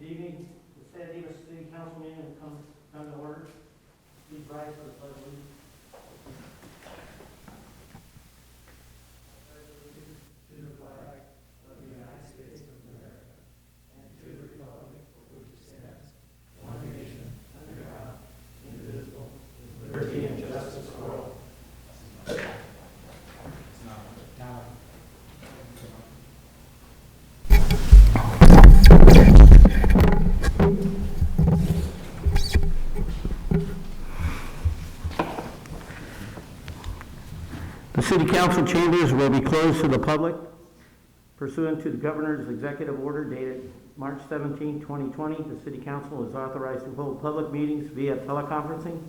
Good evening. The Dimas City Council meeting will come to order. Please rise for the pledge of allegiance. To the flag of the United States of America and to the republic for which it stands, one nation, under God, indivisible, with liberty and justice for all. The City Council chambers will be closed to the public pursuant to the Governor's Executive Order dated March 17, 2020. The City Council is authorized to hold public meetings via teleconferencing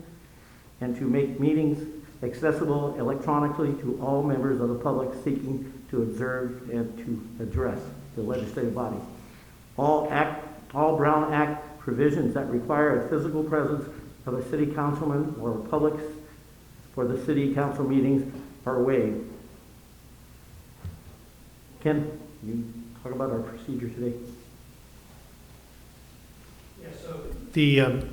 and to make meetings accessible electronically to all members of the public seeking to observe and to address the legislative body. All Brown Act provisions that require a physical presence of a city councilman or public for the city council meetings are waived. Ken, you talk about our procedure today. Yeah, so the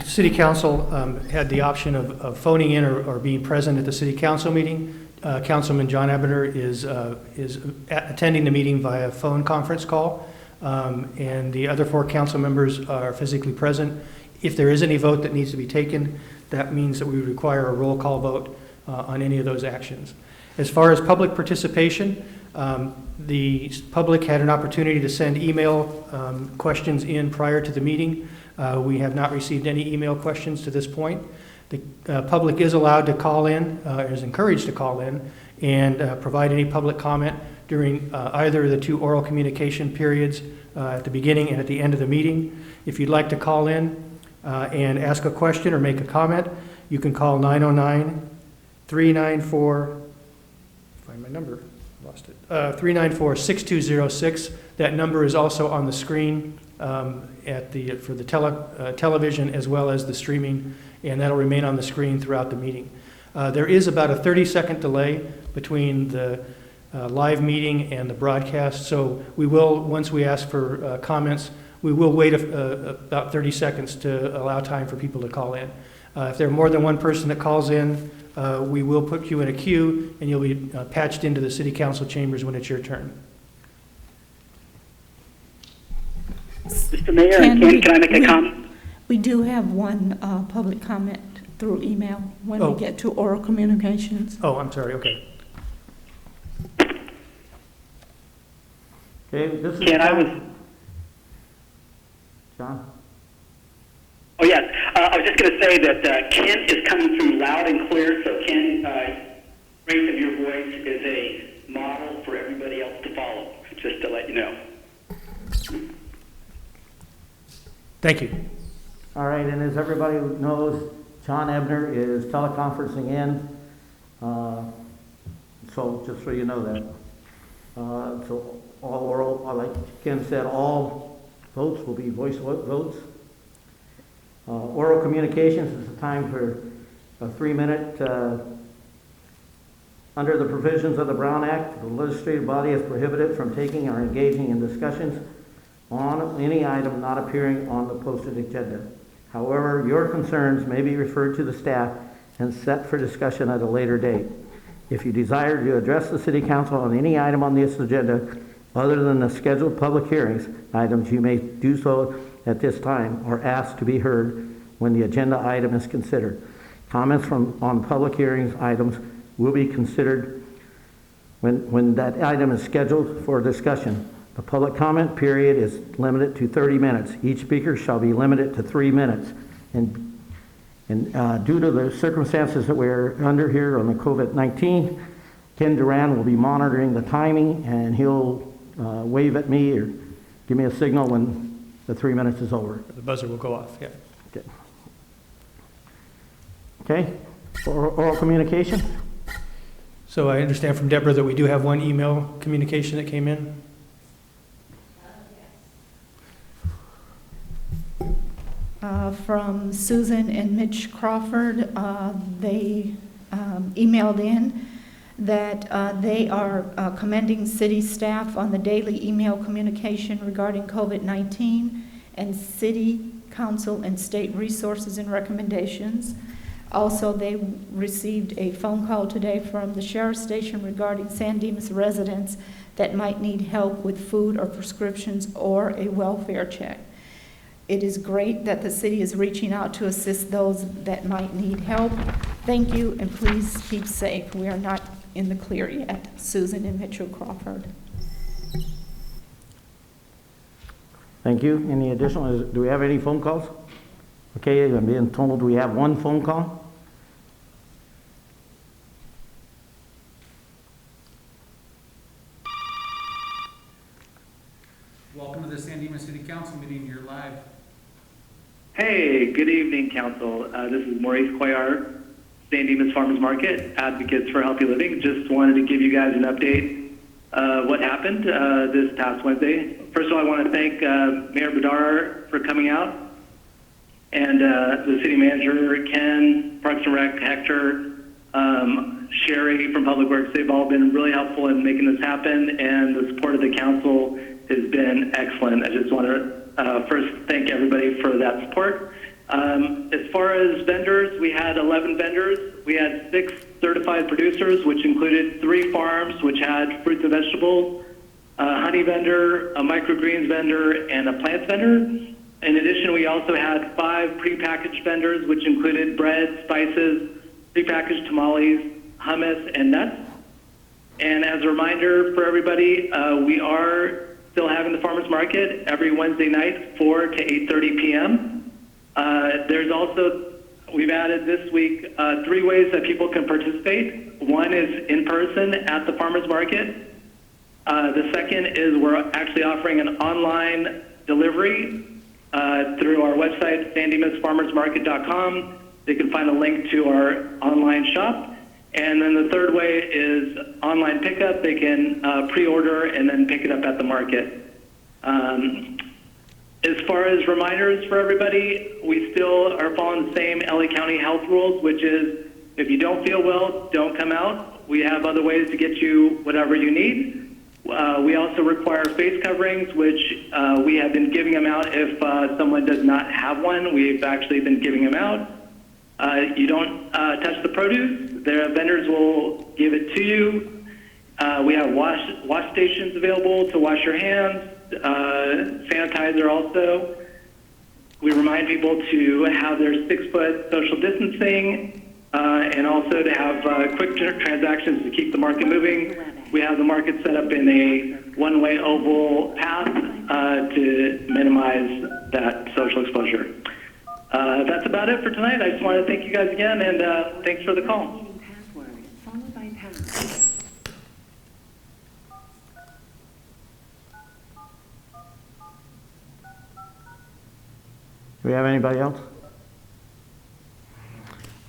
city council had the option of phoning in or being present at the city council meeting. Councilman John Ebner is attending the meeting via phone conference call, and the other 4 council members are physically present. If there is any vote that needs to be taken, that means that we would require a roll call vote on any of those actions. As far as public participation, the public had an opportunity to send email questions in prior to the meeting. We have not received any email questions to this point. The public is allowed to call in, is encouraged to call in and provide any public comment during either of the 2 oral communication periods at the beginning and at the end of the meeting. If you'd like to call in and ask a question or make a comment, you can call 909-394, find my number, lost it, 394-6206. That number is also on the screen for the television as well as the streaming, and that'll remain on the screen throughout the meeting. There is about a 30-second delay between the live meeting and the broadcast, so we will, once we ask for comments, we will wait about 30 seconds to allow time for people to call in. If there are more than one person that calls in, we will put you in a queue and you'll be patched into the city council chambers when it's your turn. Mr. Mayor, can I make a comment? We do have one public comment through email when we get to oral communications. Oh, I'm sorry, okay. Okay, this is John. Oh, yes. I was just going to say that Ken is coming through loud and clear, so Ken, strength of your voice is a model for everybody else to follow, just to let you know. Thank you. All right, and as everybody knows, John Ebner is teleconferencing in, so just so you know that. So all oral, like Ken said, all votes will be voice votes. Oral communications is the time for a 3-minute, under the provisions of the Brown Act, the legislative body is prohibited from taking or engaging in discussions on any item not appearing on the posted agenda. However, your concerns may be referred to the staff and set for discussion at a later date. If you desire to address the City Council on any item on this agenda other than the scheduled public hearings items, you may do so at this time or ask to be heard when the agenda item is considered. Comments on public hearings items will be considered when that item is scheduled for discussion. The public comment period is limited to 30 minutes. Each speaker shall be limited to 3 minutes. And due to the circumstances that we're under here on the COVID-19, Ken Duran will be monitoring the timing, and he'll wave at me or give me a signal when the 3 minutes is over. The buzzer will go off, yeah. Okay, oral communication? So I understand from Deborah that we do have one email communication that came in. From Susan and Mitch Crawford, they emailed in that they are commending city staff on the daily email communication regarding COVID-19 and city council and state resources and recommendations. Also, they received a phone call today from the sheriff's station regarding San Dimas residents that might need help with food or prescriptions or a welfare check. It is great that the city is reaching out to assist those that might need help. Thank you, and please keep safe. We are not in the clear yet. Susan and Mitchell Crawford. Thank you. Any additional, do we have any phone calls? Okay, I'm being told we have one phone call. Welcome to the San Dimas City Council meeting. You're live. Hey, good evening, Council. This is Maurice Cuellar, San Dimas Farmers Market, Advocates for Healthy Living. Just wanted to give you guys an update what happened this past Wednesday. First of all, I want to thank Mayor Badar for coming out, and the City Manager, Ken, Parks and Rec, Hector, Sherry from Public Works. They've all been really helpful in making this happen, and the support of the Council has been excellent. I just want to first thank everybody for that support. As far as vendors, we had 11 vendors. We had 6 certified producers, which included 3 farms, which had fruits and vegetables, a honey vendor, a microgreens vendor, and a plants vendor. In addition, we also had 5 prepackaged vendors, which included bread, spices, prepackaged tamales, hummus, and nuts. And as a reminder for everybody, we are still having the farmers market every Wednesday night, 4 to 8:30 p.m. There's also, we've added this week 3 ways that people can participate. One is in person at the farmers market. The second is we're actually offering an online delivery through our website, sandimasfarmersmarket.com. They can find a link to our online shop. And then the third way is online pickup. They can pre-order and then pick it up at the market. As far as reminders for everybody, we still are following the same LA County health rules, which is if you don't feel well, don't come out. We have other ways to get you whatever you need. We also require face coverings, which we have been giving them out if someone does not have one. We've actually been giving them out. You don't touch the produce. The vendors will give it to you. We have wash stations available to wash your hands, sanitizer also. We remind people to have their 6-foot social distancing and also to have quick transactions to keep the market moving. We have the market set up in a one-way oval path to minimize that social exposure. That's about it for tonight. I just want to thank you guys again, and thanks for the call. Do we have anybody else?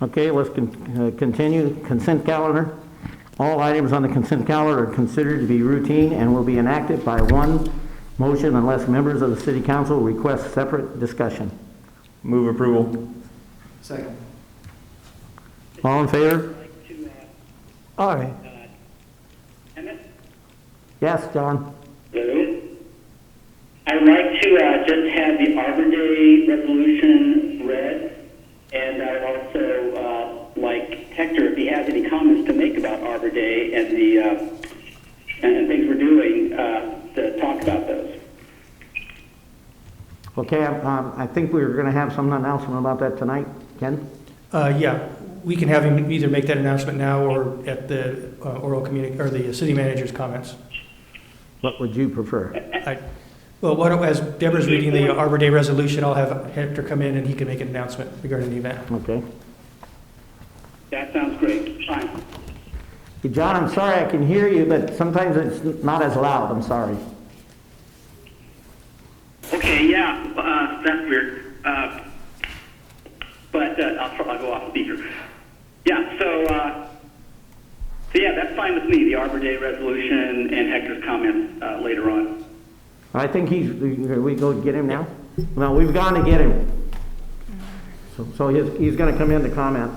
Okay, let's continue. Consent calendar. All items on the consent calendar are considered to be routine and will be enacted by one motion unless members of the City Council request separate discussion. Move approval. Second. All in favor? Aye. Yes, John. Hello. I'd like to just have the Arbor Day resolution read, and I'd also like Hector, if he has any comments to make about Arbor Day and the and things we're doing, to talk about those. Okay, I think we're going to have some announcement about that tonight. Ken? Yeah, we can have him either make that announcement now or at the oral or the city manager's comments. What would you prefer? Well, why don't, as Deborah's reading the Arbor Day resolution, I'll have Hector come in and he can make an announcement regarding the event. Okay. That sounds great. Fine. Hey, John, I'm sorry I can hear you, but sometimes it's not as loud. I'm sorry. Okay, yeah, that's weird. But I'll go off speaker. Yeah, so yeah, that's fine with me, the Arbor Day resolution and Hector's comments later on. I think we go get him now? No, we've gone to get him. So he's going to come in to comment.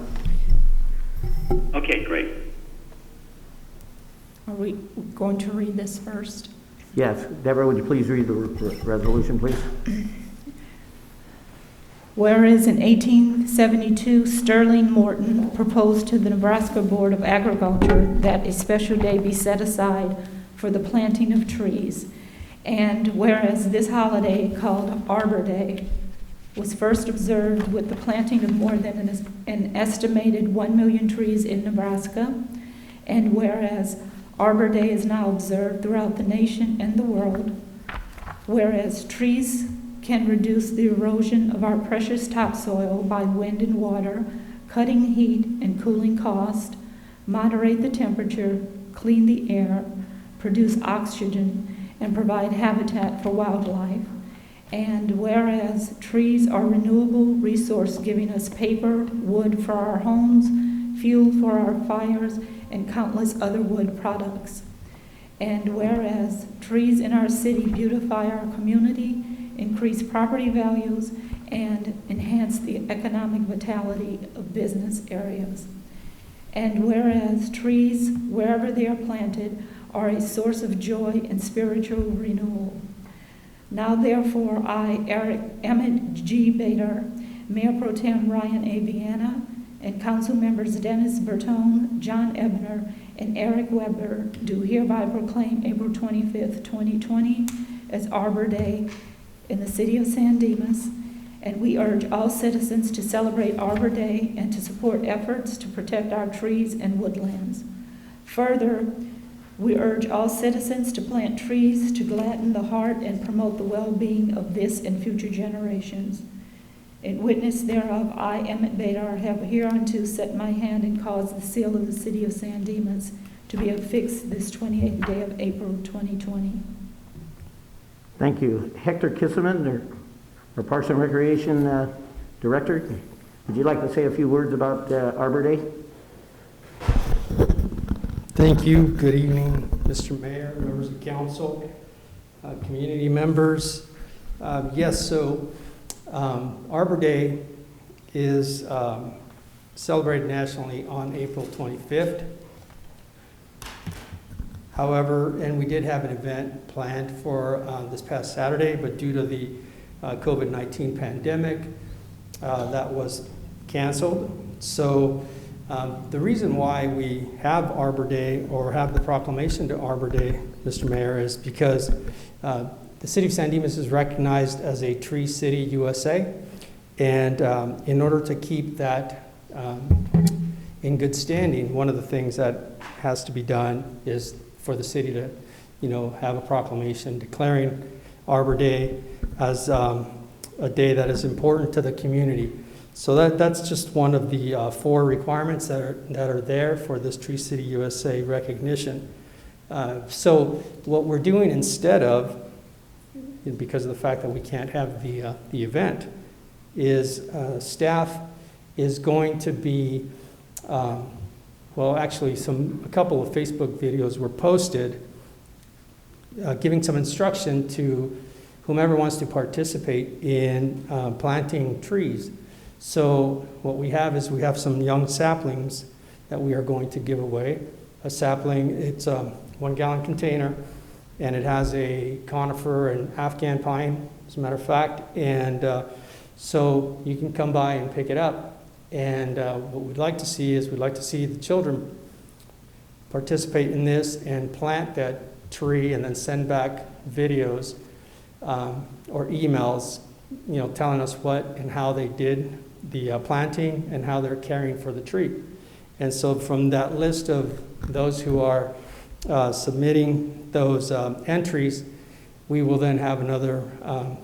Okay, great. Are we going to read this first? Yes. Deborah, would you please read the resolution, please? Whereas in 1872, Sterling Morton proposed to the Nebraska Board of Agriculture that a special day be set aside for the planting of trees. And whereas this holiday, called Arbor Day, was first observed with the planting of more than an estimated 1 million trees in Nebraska, and whereas Arbor Day is now observed throughout the nation and the world, whereas trees can reduce the erosion of our precious topsoil by wind and water, cutting heat and cooling cost, moderate the temperature, clean the air, produce oxygen, and provide habitat for wildlife. And whereas trees are a renewable resource giving us paper, wood for our homes, fuel for our fires, and countless other wood products. And whereas trees in our city beautify our community, increase property values, and enhance the economic vitality of business areas. And whereas trees, wherever they are planted, are a source of joy and spiritual renewal. Now therefore I, Eric Emmett G. Bader, Mayor Pro Tem Ryan A. Viana, and Council Members Dennis Bertone, John Ebner, and Eric Weber do hereby proclaim April 25th, 2020 as Arbor Day in the city of San Dimas, and we urge all citizens to celebrate Arbor Day and to support efforts to protect our trees and woodlands. Further, we urge all citizens to plant trees to gladden the heart and promote the well-being of this and future generations. In witness thereof, I, Emmett Bader, have hereunto set my hand and caused the seal of the city of San Dimas to be affixed this 28th day of April 2020. Thank you. Hector Kisserman, our Parks and Recreation Director, would you like to say a few words about Arbor Day? Thank you. Good evening, Mr. Mayor, members of council, community members. Arbor Day is celebrated nationally on April 25th. However, and we did have an event planned for this past Saturday, but due to the COVID-19 pandemic, that was canceled. So the reason why we have Arbor Day, or have the proclamation to Arbor Day, Mr. Mayor, is because the city of San Dimas is recognized as a Tree City USA, and in order to keep that in good standing, one of the things that has to be done is for the city to, have a proclamation declaring Arbor Day as a day that is important to the community. So that's just one of the 4 requirements that are there for this Tree City USA recognition. So what we're doing instead of, because of the fact that we can't have the event, is staff is going to be, a couple of Facebook videos were posted giving some instruction to whomever wants to participate in planting trees. So what we have is we have some young saplings that we are going to give away. A sapling, it's a 1-gallon container, and it has a conifer and Afghan pine, as a matter of fact, and so you can come by and pick it up. And what we'd like to see is the children participate in this and plant that tree, and then send back videos or emails, telling us what and how they did the planting and how they're caring for the tree. And so from that list of those who are submitting those entries, we will then have another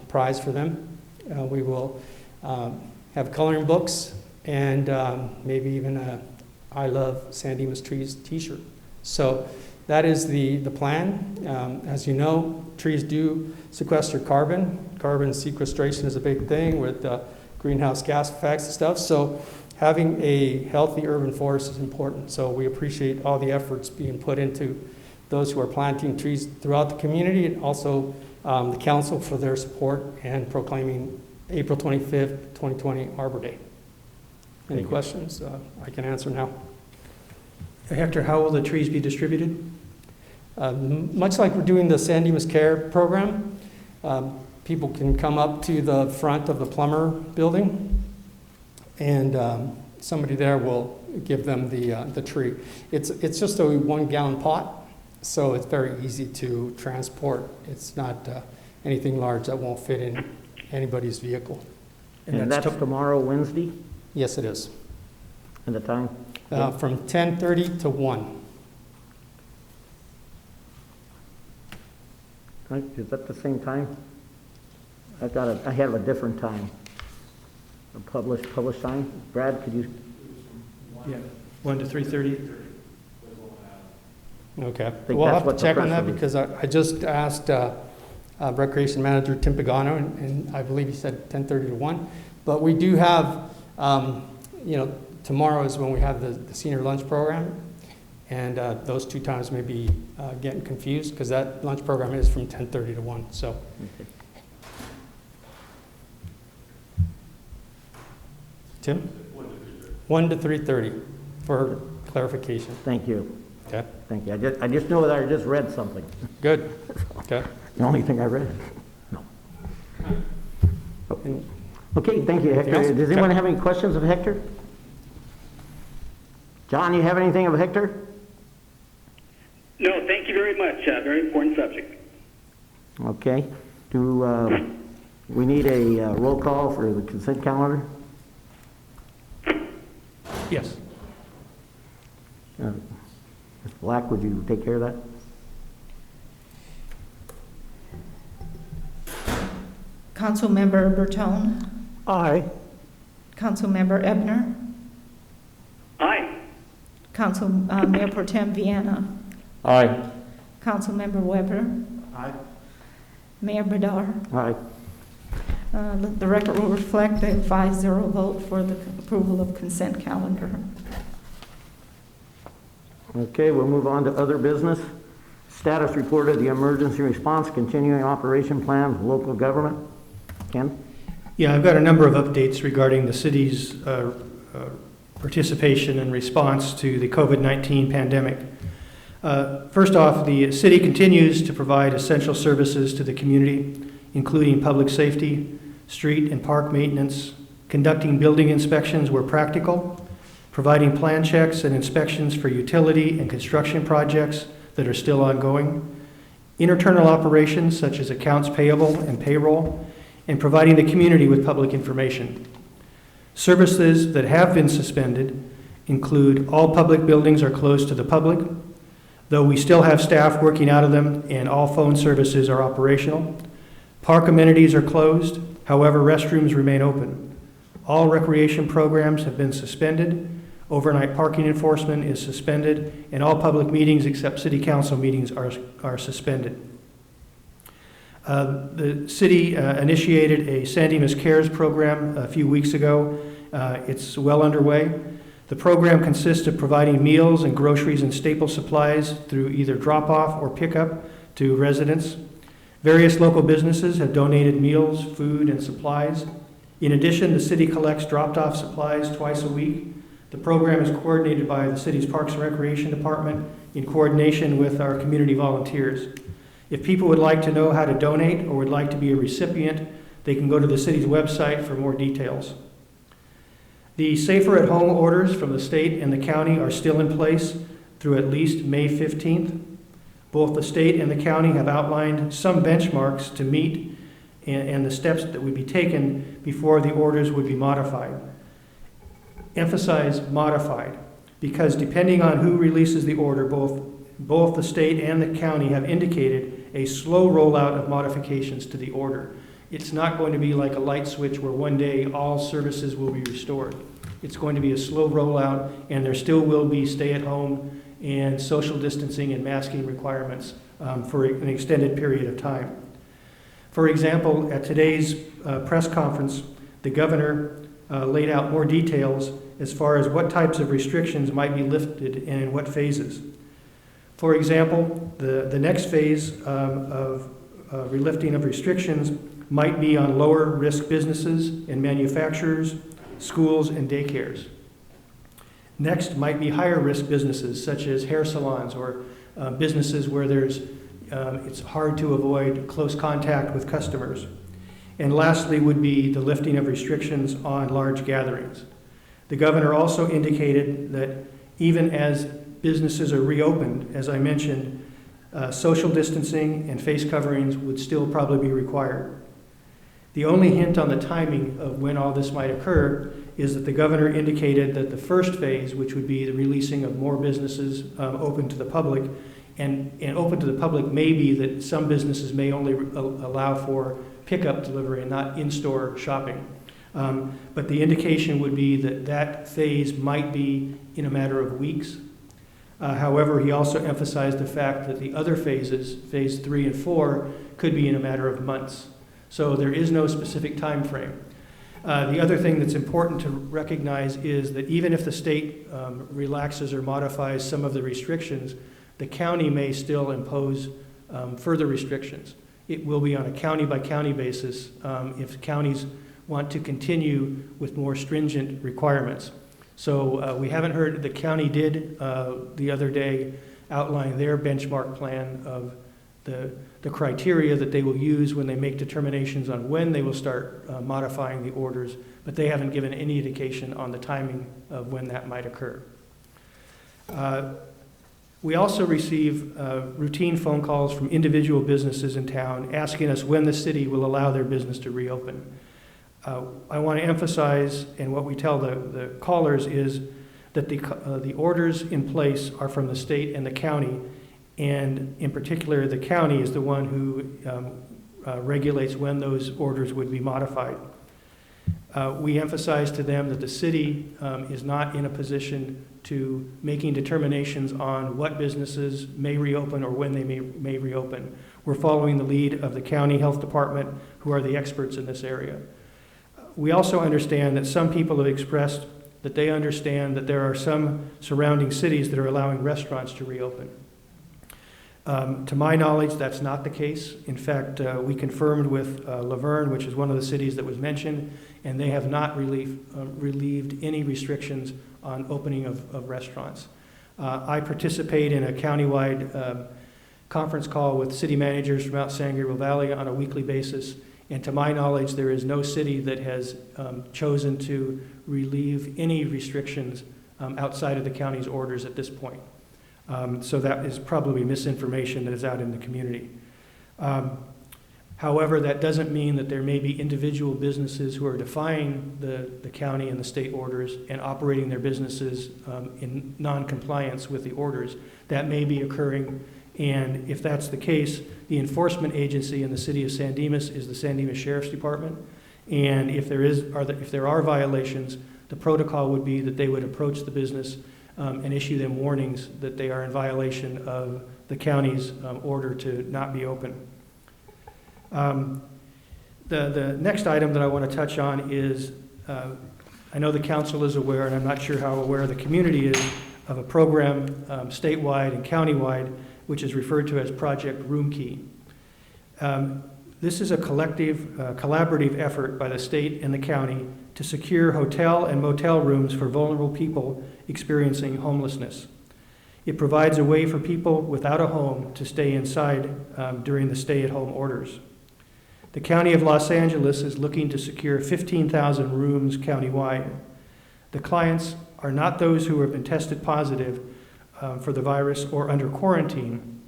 prize for them. We will have coloring books and maybe even a I Love San Dimas Trees t-shirt. So that is the plan. As you know, trees do sequester carbon. Carbon sequestration is a big thing with greenhouse gas effects and stuff. So having a healthy urban forest is important. So we appreciate all the efforts being put into those who are planting trees throughout the community, and also the council for their support and proclaiming April 25th, 2020 Arbor Day. Any questions? I can answer now. Hector, how will the trees be distributed? Much like we're doing the San Dimas Care program, people can come up to the front of the plumber building, and somebody there will give them the tree. It's just a 1 gallon pot, so it's very easy to transport. It's not anything large that won't fit in anybody's vehicle. And that's tomorrow, Wednesday, Yes, it is. and the time? From 10:30 to 1. Right, is that the same time? I have a different time. A published time. Brad, could you? Yeah, 1 to 3:30. Okay. think We'll that's have what to the check on press that release- because I just asked Recreation Manager Tim Pagano, and I believe he said 10:30 to 1. But we do have, tomorrow is when we have the senior lunch program, and those two times may be getting confused because that lunch program is from 10:30 to 1. So, Okay. Tim? 1 to 3:30 for clarification. Thank you. Okay. Thank you. I just know that I just read something. Good. Okay. The only thing I read. No. And Okay, thank you, Anything else? Hector. Does anyone have any questions of Hector? John, you have anything of Hector? No, thank you very much. Very important subject. Okay. Do we need a roll call for the consent calendar? Yes. Ms. Black, would you take care of that? Councilmember Bertone, Aye. Councilmember Ebner, Aye. Mayor Pro Tem Viana, Aye. Councilmember Weber, Aye. Mayor Bedar. Aye. The record will reflect a 5-0 vote for the approval of consent calendar. Okay, we'll move on to other business. Status report of the emergency response continuing operation plan of local government. Ken? Yeah, I've got a number of updates regarding the city's participation and response to the COVID-19 pandemic. First off, the city continues to provide essential services to the community, including public safety, street and park maintenance, conducting building inspections where practical, providing plan checks and inspections for utility and construction projects that are still ongoing, internal operations such as accounts payable and payroll, and providing the community with public information. Services that have been suspended include all public buildings are closed to the public, though we still have staff working out of them and all phone services are operational. Park amenities are closed, however, restrooms remain open. All recreation programs have been suspended. Overnight parking enforcement is suspended, and all public meetings except city council meetings are suspended. The city initiated a San Dimas Cares program a few weeks ago. It's well underway. The program consists of providing meals and groceries and staple supplies through either drop-off or pickup to residents. Various local businesses have donated meals, food, and supplies. In addition, the city collects dropped-off supplies twice a week. The program is coordinated by the city's Parks and Recreation Department in coordination with our community volunteers. If people would like to know how to donate or would like to be a recipient, they can go to the city's website for more details. The Safer at Home orders from the state and the county are still in place through at least May 15th. Both the state and the county have outlined some benchmarks to meet and the steps that would be taken before the orders would be modified. Emphasize modified, because depending on who releases the order, both the state and the county have indicated a slow rollout of modifications to the order. It's not going to be like a light switch where one day all services will be restored. It's going to be a slow rollout, and there still will be stay-at-home and social distancing and masking requirements for an extended period of time. For example, at today's press conference, the governor laid out more details as far as what types of restrictions might be lifted and in what phases. For example, the next phase of relifting of restrictions might be on lower risk businesses and manufacturers, schools, and daycares. Next might be higher risk businesses such as hair salons or businesses where it's hard to avoid close contact with customers. And lastly would be the lifting of restrictions on large gatherings. The governor also indicated that even as businesses are reopened, as I mentioned, social distancing and face coverings would still probably be required. The only hint on the timing of when all this might occur is that the governor indicated that the first phase, which would be the releasing of more businesses open to the public, and open to the public may be that some businesses may only allow for pickup delivery and not in-store shopping. But the indication would be that that phase might be in a matter of weeks. However, he also emphasized the fact that the other phases, phase 3 and 4, could be in a matter of months. So there is no specific time frame. The other thing that's important to recognize is that even if the state relaxes or modifies some of the restrictions, the county may still impose further restrictions. It will be on a county-by-county basis if counties want to continue with more stringent requirements. So we haven't heard, the county did the other day outline their benchmark plan of the criteria that they will use when they make determinations on when they will start modifying the orders, but they haven't given any indication on the timing of when that might occur. We also receive routine phone calls from individual businesses in town asking us when the city will allow their business to reopen. I want to emphasize, and what we tell the callers is that the orders in place are from the state and the county, and in particular the county is the one who regulates when those orders would be modified. We emphasize to them that the city is not in a position to making determinations on what businesses may reopen or when they may reopen. We're following the lead of the county health department, who are the experts in this area. We also understand that some people have expressed that they understand that there are some surrounding cities that are allowing restaurants to reopen. To my knowledge, that's not the case. In fact, we confirmed with Laverne, which is one of the cities that was mentioned, and they have not relieved any restrictions on opening of restaurants. I participate in a countywide conference call with city managers throughout San Gabriel Valley on a weekly basis, and to my knowledge, there is no city that has chosen to relieve any restrictions outside of the county's orders at this point. So that is probably misinformation that is out in the community. However, that doesn't mean that there may be individual businesses who are defying the county and the state orders and operating their businesses in non-compliance with the orders. That may be occurring, and if that's the case, the enforcement agency in the city of San Dimas is the San Dimas Sheriff's Department, and if there are violations, the protocol would be that they would approach the business and issue them warnings that they are in violation of the county's order to not be open. The next item that I want to touch on is, I know the council is aware, and I'm not sure how aware the community is, of a program statewide and countywide, which is referred to as Project Room Key. This is a collective, collaborative effort by the state and the county to secure hotel and motel rooms for vulnerable people experiencing homelessness. It provides a way for people without a home to stay inside during the stay-at-home orders. The County of Los Angeles is looking to secure 15,000 rooms countywide. The clients are not those who have been tested positive for the virus or under quarantine.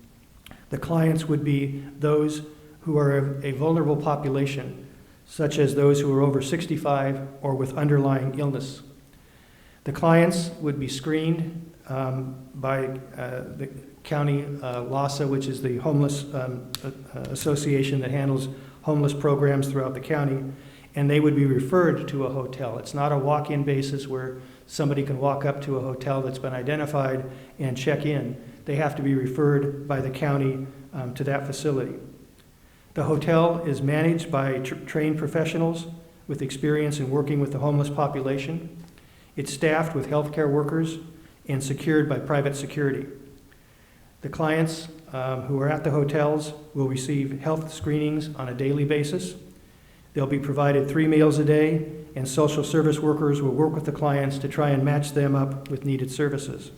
The clients would be those who are a vulnerable population, such as those who are over 65 or with underlying illness. The clients would be screened by the county LASA, which is the homeless association that handles homeless programs throughout the county, and they would be referred to a hotel. It's not a walk-in basis where somebody can walk up to a hotel that's been identified and check in. They have to be referred by the county to that facility. The hotel is managed by trained professionals with experience in working with the homeless population. It's staffed with healthcare workers and secured by private security. The clients who are at the hotels will receive health screenings on a daily basis. They'll be provided 3 meals a day, and social service workers will work with the clients to try and match them up with needed services.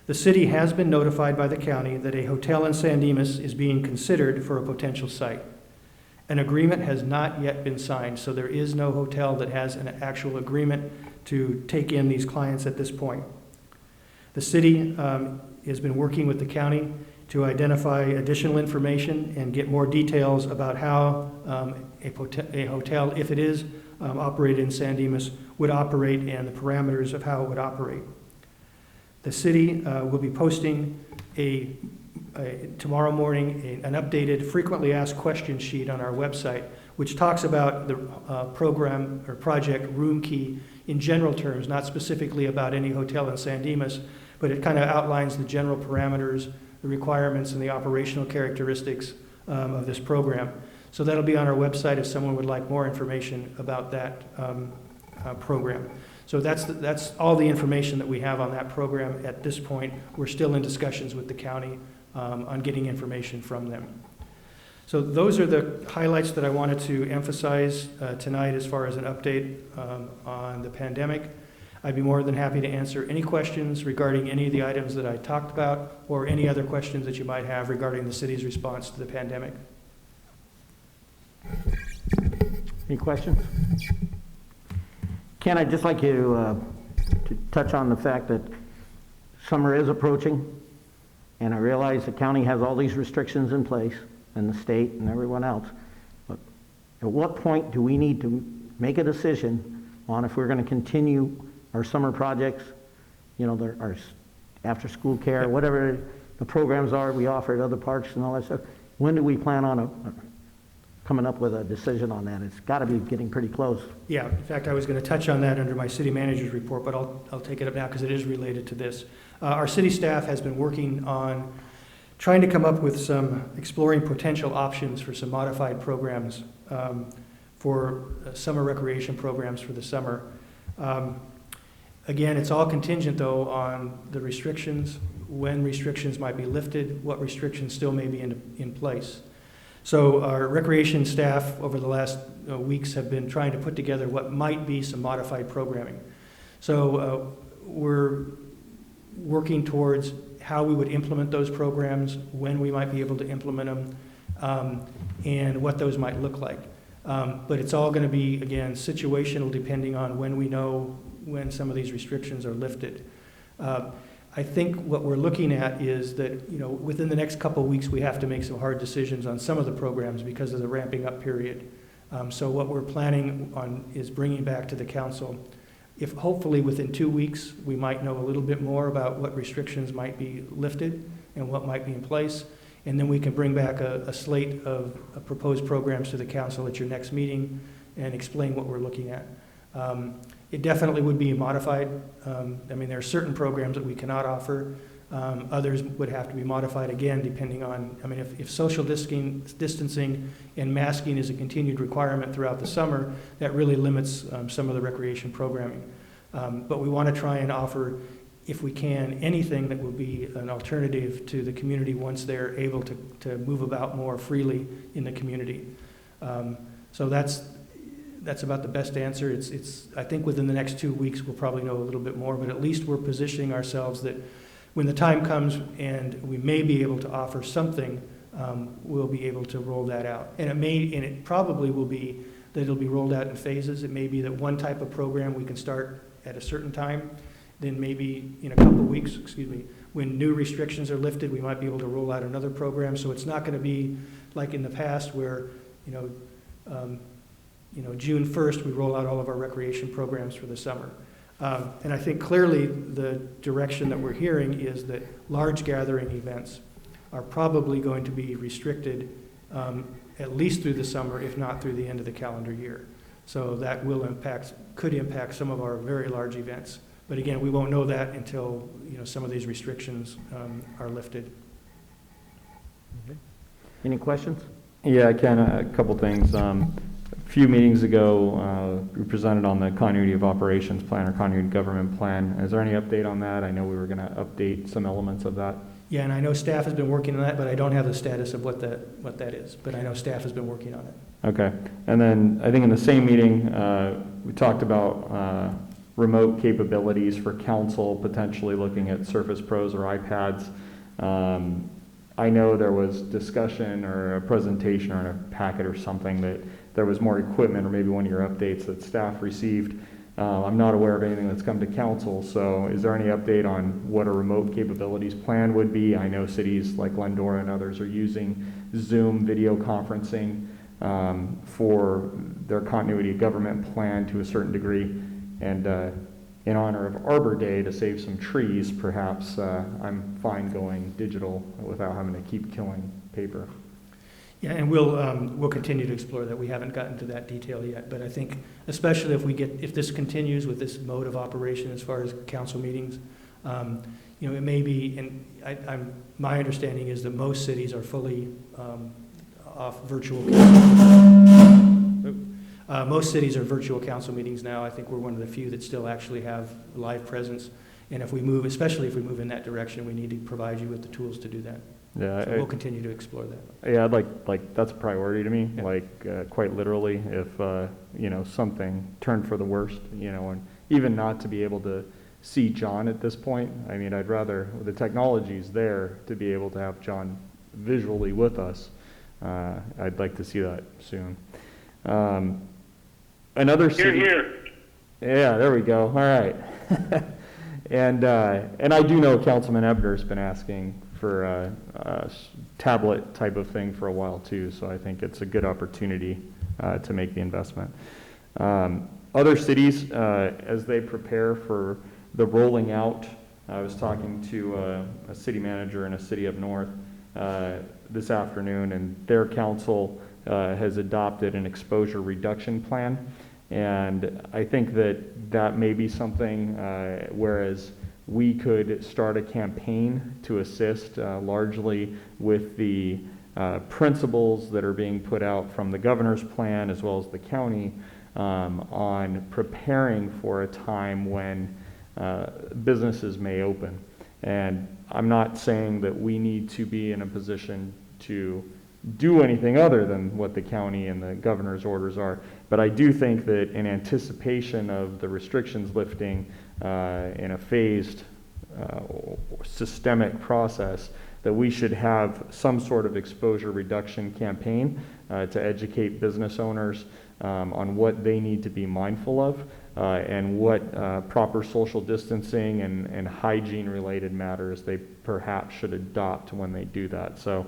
The city has been notified by the county that a hotel in San Dimas is being considered for a potential site. An agreement has not yet been signed, so there is no hotel that has an actual agreement to take in these clients at this point. The city has been working with the county to identify additional information and get more details about how a hotel, if it is operated in San Dimas, would operate and the parameters of how it would operate. The city will be posting tomorrow morning an updated frequently asked questions sheet on our website, which talks about the program or project Room Key in general terms, not specifically about any hotel in San Dimas, but it kind of outlines the general parameters, the requirements, and the operational characteristics of this program. So that'll be on our website if someone would like more information about that program. So that's all the information that we have on that program at this point. We're still in discussions with the county on getting information from them. So those are the highlights that I wanted to emphasize tonight as far as an update on the pandemic. I'd be more than happy to answer any questions regarding any of the items that I talked about or any other questions that you might have regarding the city's response to the pandemic. Any questions? Ken, I'd just like you to touch on the fact that summer is approaching, and I realize the county has all these restrictions in place, and the state and everyone else, but at what point do we need to make a decision on if we're going to continue our summer projects, you know, our after-school care, whatever the programs are we offer at other parks and all that stuff? When do we plan on coming up with a decision on that? It's got to be getting pretty close. Yeah, in fact, I was going to touch on that under my city manager's report, but I'll take it up now because it is related to this. Our city staff has been working on trying to come up with some exploring potential options for some modified programs for summer recreation programs for the summer. Again, it's all contingent, though, on the restrictions, when restrictions might be lifted, what restrictions still may be in place. So our recreation staff over the last weeks have been trying to put together what might be some modified programming. So we're working towards how we would implement those programs, when we might be able to implement them, and what those might look like. But it's all going to be, again, situational depending on when we know when some of these restrictions are lifted. I think what we're looking at is that, you know, within the next couple of weeks, we have to make some hard decisions on some of the programs because of the ramping up period. So what we're planning on is bringing back to the council, if hopefully within 2 weeks, we might know a little bit more about what restrictions might be lifted and what might be in place. And then we can bring back a slate of proposed programs to the council at your next meeting and explain what we're looking at. It definitely would be modified. I mean, there are certain programs that we cannot offer. Others would have to be modified again, depending on, I mean, if social distancing and masking is a continued requirement throughout the summer, that really limits some of the recreation programming. But we want to try and offer, if we can, anything that will be an alternative to the community once they're able to move about more freely in the community. So that's about the best answer. It's I think within the next 2 weeks we'll probably know a little bit more, but at least we're positioning ourselves that when the time comes and we may be able to offer something, we'll be able to roll that out. And it probably will be that it'll be rolled out in phases. It may be that one type of program we can start at a certain time, then maybe in a couple of weeks, when new restrictions are lifted, we might be able to roll out another program. So it's not going to be like in the past where, June 1st, we roll out all of our recreation programs for the summer. And I think clearly the direction that we're hearing is that large gathering events are probably going to be restricted at least through the summer, if not through the end of the calendar year. So that could impact some of our very large events. But again, we won't know that until some of these restrictions are lifted. Okay. Any questions? Yeah, I can. A couple things. A few meetings ago, we presented on the continuity of operations plan or continuity government plan. Is there any update on that? I know we were going to update some elements of that. Yeah, and I know staff has been working on that, but I don't have the status of what that is. But I know staff has been working on it. Okay. And then I think in the same meeting, we talked about remote capabilities for council, potentially looking at Surface Pros or iPads. I know there was discussion or a presentation or in a packet or something that there was more equipment, or maybe one of your updates that staff received. I'm not aware of anything that's come to council, so is there any update on what a remote capabilities plan would be? I know cities like Glendora and others are using Zoom video conferencing for their continuity of government plan to a certain degree, and in honor of Arbor Day, to save some trees, perhaps I'm fine going digital without having to keep killing paper. Yeah, and we'll continue to explore that. We haven't gotten to that detail yet, but I think especially if this continues with this mode of operation as far as council meetings, it may be, and my understanding is that most cities are fully off virtual. Most cities are virtual council meetings now. I think we're one of the few that still actually have live presence. And if we move, especially if we move in that direction, we need to provide you with the tools to do that. Yeah, So we'll continue to explore that. yeah, I'd like that's a priority to me. Yeah. Like quite literally, if something turned for the worst, and even not to be able to see John at this point. I mean, I'd rather the technology's there to be able to have John visually with us. I'd like to see that soon. Another city. Here. Yeah, there we go. All right. And I do know Councilman Ebner's been asking for a tablet type of thing for a while too, so I think it's a good opportunity to make the investment. Other cities, as they prepare for the rolling out, I was talking to a city manager in a city up north this afternoon, and their council has adopted an exposure reduction plan. And I think that may be something, whereas we could start a campaign to assist largely with the principles that are being put out from the governor's plan as well as the county on preparing for a time when businesses may open. And I'm not saying that we need to be in a position to do anything other than what the county and the governor's orders are. But I do think that in anticipation of the restrictions lifting in a phased, systemic process, that we should have some sort of exposure reduction campaign to educate business owners on what they need to be mindful of and what proper social distancing and hygiene related matters they perhaps should adopt when they do that. So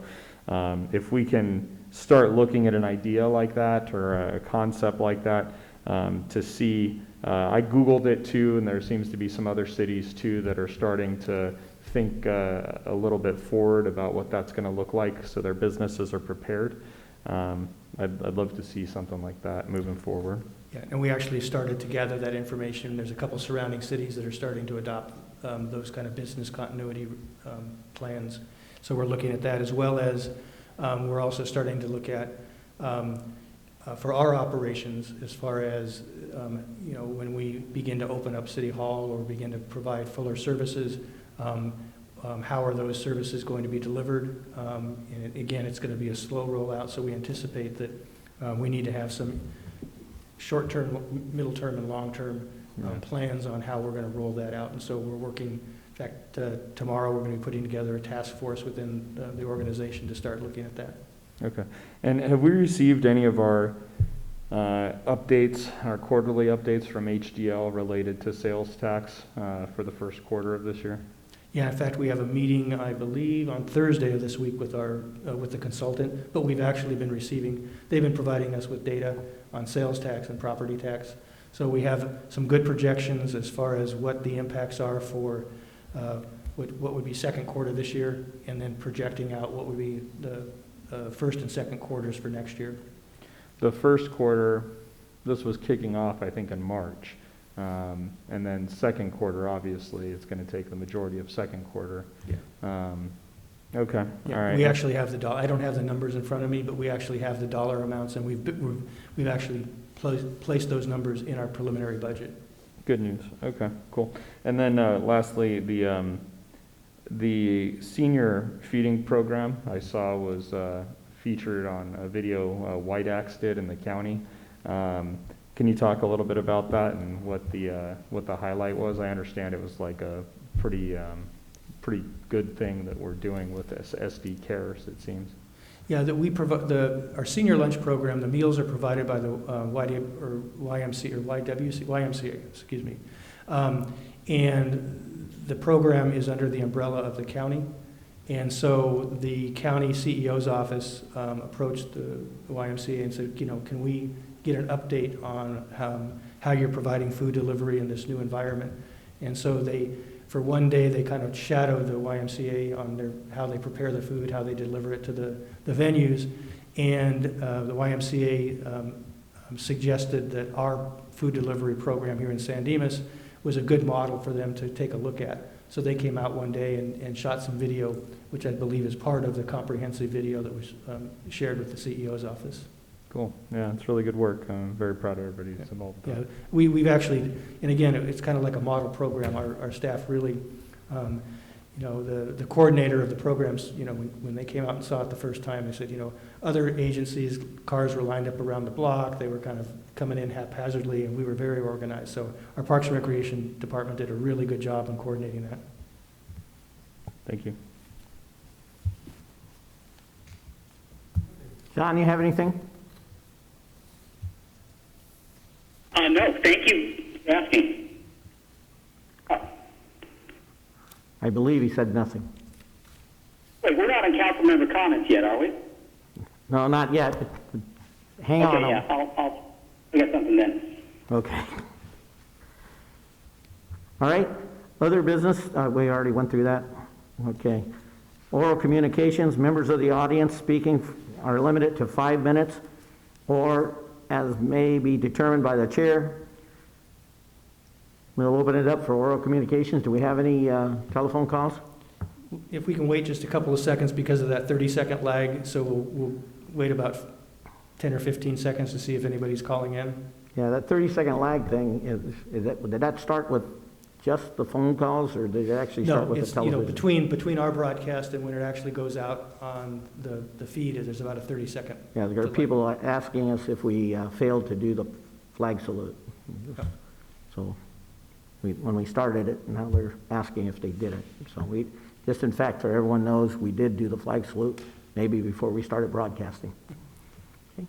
if we can start looking at an idea like that or a concept like that to see, I Googled it too, and there seems to be some other cities too that are starting to think a little bit forward about what that's going to look like so their businesses are prepared. I'd love to see something like that moving forward. Yeah, and we actually started to gather that information. There's a couple surrounding cities that are starting to adopt those kind of business continuity plans. So we're looking at that, as well as we're also starting to look at for our operations, as far as when we begin to open up City Hall or begin to provide fuller services, how are those services going to be delivered? And again, it's going to be a slow rollout, so we anticipate that we need to have some short-term, middle-term, and long-term plans on how we're going to roll that out. And so we're working. In fact, tomorrow we're going to be putting together a task force within the organization to start looking at that. Okay. And have we received any of our updates, our quarterly updates from HDL related to sales tax for the first quarter of this year? Yeah, in fact, we have a meeting, I believe, on Thursday of this week with with the consultant, but we've actually been they've been providing us with data on sales tax and property tax. So we have some good projections as far as what the impacts are for what would be second quarter this year, and then projecting out what would be the first and second quarters for next year. The first quarter, this was kicking off, I think, in March. And then second quarter, obviously, it's going to take the majority of second quarter. Yeah. Okay. Yeah, all right. we actually have the I don't have the numbers in front of me, but we actually have the dollar amounts, and we've actually placed those numbers in our preliminary budget. Good news. Okay, cool. And then lastly, the senior feeding program I saw was featured on a video White Axe did in the county. Can you talk a little bit about that and what the highlight was? I understand it was like a pretty pretty good thing that we're doing with this SD Cares, it seems. Yeah, that we provide, our senior lunch program, the meals are provided by the YMCA, excuse me. And the program is under the umbrella of the county. And so the county CEO's office approached the YMCA and said, can we get an update on how you're providing food delivery in this new environment? And so for one day, they kind of shadowed the YMCA on how they prepare the food, how they deliver it to the venues. And the YMCA suggested that our food delivery program here in San Dimas was a good model for them to take a look at. So they came out one day and shot some video, which I believe is part of the comprehensive video that was shared with the CEO's office. Cool. Yeah, it's really good work. I'm very proud of everybody who's involved with Yeah, that. we've actually, and again, it's kind of like a model program. Our staff really, the coordinator of the programs, when they came out and saw it the first time, they said, other agencies, cars were lined up around the block. They were kind of coming in haphazardly, and we were very organized. So our Parks and Recreation Department did a really good job in coordinating that. Thank you. John, you have anything? No, thank you for asking. I believe he said nothing. Wait, we're not on council member comments yet, are we? No, not yet. Hang Okay, on. yeah, I got something then. Okay. All right, other business, we already went through that. Okay. Oral communications, members of the audience speaking are limited to 5 minutes, or as may be determined by the chair. We'll open it up for oral communications. Do we have any telephone calls? If we can wait just a couple of seconds because of that 30-second lag, so we'll wait about 10 or 15 seconds to see if anybody's calling in. Yeah, that 30-second lag thing, did that start with just the phone calls, or did it actually start with the television? No, it's, between our broadcast and when it actually goes out on the feed, there's about a 30-second. Yeah, there are people asking us if we failed to do the flag salute. Yep. So when we started it, now they're asking if they did it. So just in fact, so everyone knows, we did do the flag salute, maybe before we started broadcasting. Okay.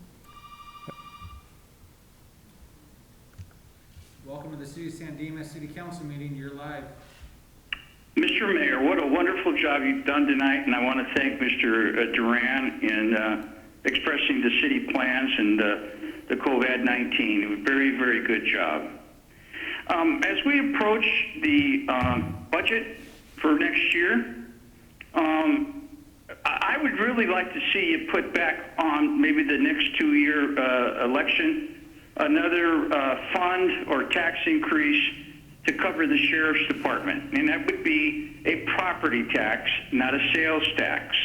Welcome to the City of San Dimas City Council meeting. You're live. Mr. Mayor, what a wonderful job you've done tonight, and I want to thank Mr. Duran in expressing the city plans and the COVID-19. It was a very, very good job. As we approach the budget for next year, I would really like to see you put back on maybe the next 2-year election another fund or tax increase to cover the sheriff's department, and that would be a property tax, not a sales tax.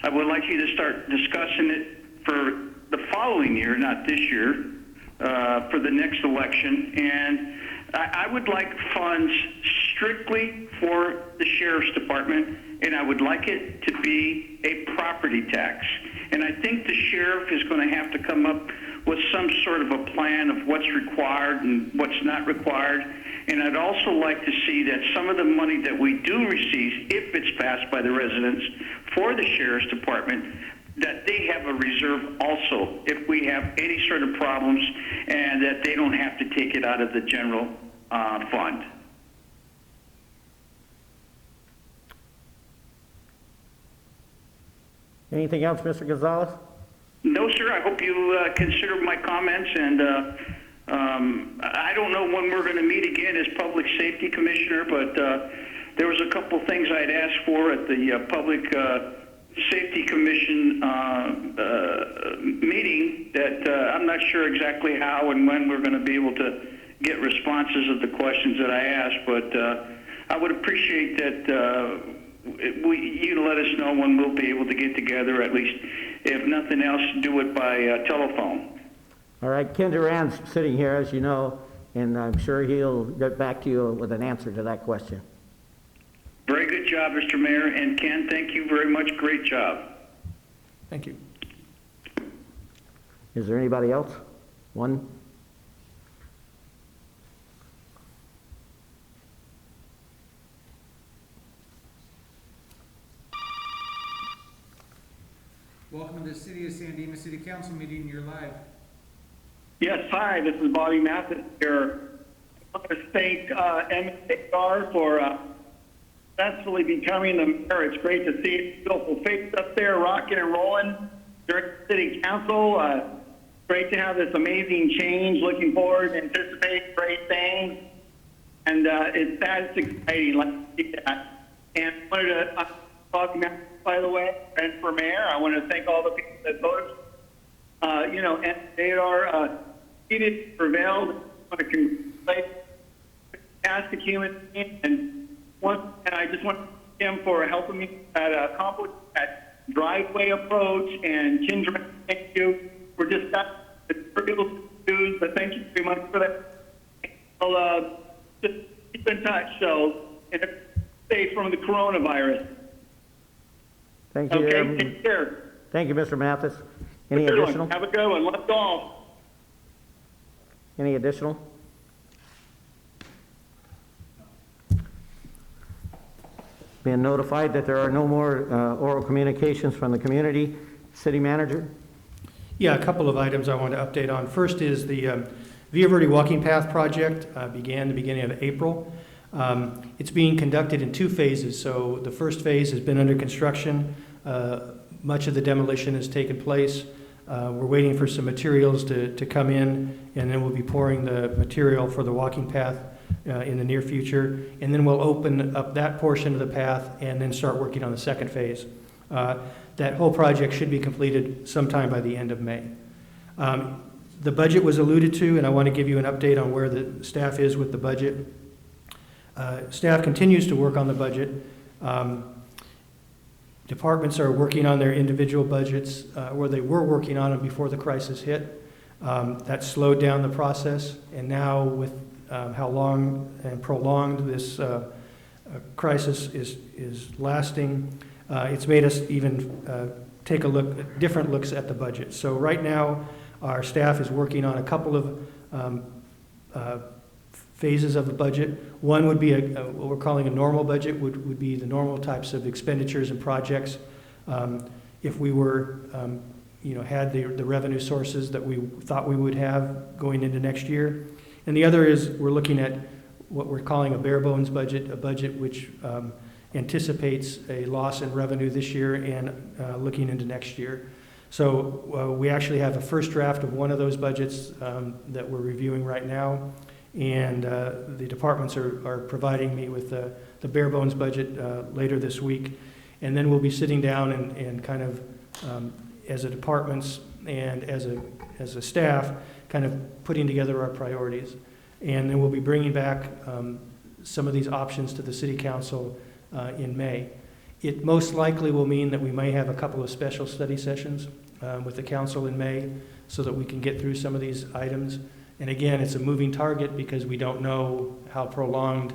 I would like you to start discussing it for the following year, not this year, for the next election, and I would like funds strictly for the sheriff's department, and I would like it to be a property tax. And I think the sheriff is going to have to come up with some sort of a plan of what's required and what's not required. And I'd also like to see that some of the money that we do receive, if it's passed by the residents for the sheriff's department, that they have a reserve also if we have any sort of problems, and that they don't have to take it out of the general fund. Anything else, Mr. Gonzalez? No, sir. I hope you consider my comments, and I don't know when we're going to meet again as Public Safety Commissioner, but there was a couple things I'd asked for at the Public Safety Commission meeting that I'm not sure exactly how and when we're going to be able to get responses of the questions that I asked, but I would appreciate that you let us know when we'll be able to get together, at least, if nothing else, do it by telephone. All right, Ken Duran's sitting here, as you know, and I'm sure he'll get back to you with an answer to that question. Very good job, Mr. Mayor, and Ken, thank you very much. Great job. Thank you. Is there anybody else? One? Welcome to the City of San Dimas City Council meeting. You're live. Yes, hi, this is Bobby Mathis here. I want to thank MSR for successfully becoming the mayor. It's great to see beautiful face up there rocking and rolling during city council. Great to have this amazing change. Looking forward, anticipate great things. And that's exciting. Let's see that. And I wanted to, Bobby Mathis, by the way, and for mayor, I want to thank all the people that voted. And they are seated, prevailed. I want to congratulate fantastic human being, and I just want to thank him for helping me accomplish that driveway approach. And Kendra, thank you. We're just got the trivial news, but thank you very much for that. I'll just keep in touch. So, and stay from the coronavirus. Thank you. Okay, take care. Thank you, Mr. Mathis. Any Have a good one. additional? Have a good one. Let's go. Any additional? Being notified that there are no more oral communications from the community. City manager? Yeah, a couple of items I want to update on. First is the Via Verde Walking Path project began the beginning of April. It's being conducted in 2 phases. So the first phase has been under construction. Much of the demolition has taken place. We're waiting for some materials to come in, and then we'll be pouring the material for the walking path in the near future. And then we'll open up that portion of the path and then start working on the second phase. That whole project should be completed sometime by the end of May. The budget was alluded to, and I want to give you an update on where the staff is with the budget. Staff continues to work on the budget. Departments are working on their individual budgets, where they were working on them before the crisis hit. That slowed down the process, and now with how long and prolonged this crisis is lasting, it's made us even take a look at different looks at the budget. So right now, our staff is working on a couple of phases of the budget. One would be what we're calling a normal budget, would be the normal types of expenditures and projects. If we were, had the revenue sources that we thought we would have going into next year. And the other is we're looking at what we're calling a bare bones budget, a budget which anticipates a loss in revenue this year and looking into next year. So we actually have a first draft of one of those budgets that we're reviewing right now. And the departments are providing me with the bare bones budget later this week. And then we'll be sitting down and kind of, as a departments and as a staff, kind of putting together our priorities. And then we'll be bringing back some of these options to the City Council in May. It most likely will mean that we may have a couple of special study sessions with the council in May so that we can get through some of these items. And again, it's a moving target because we don't know how prolonged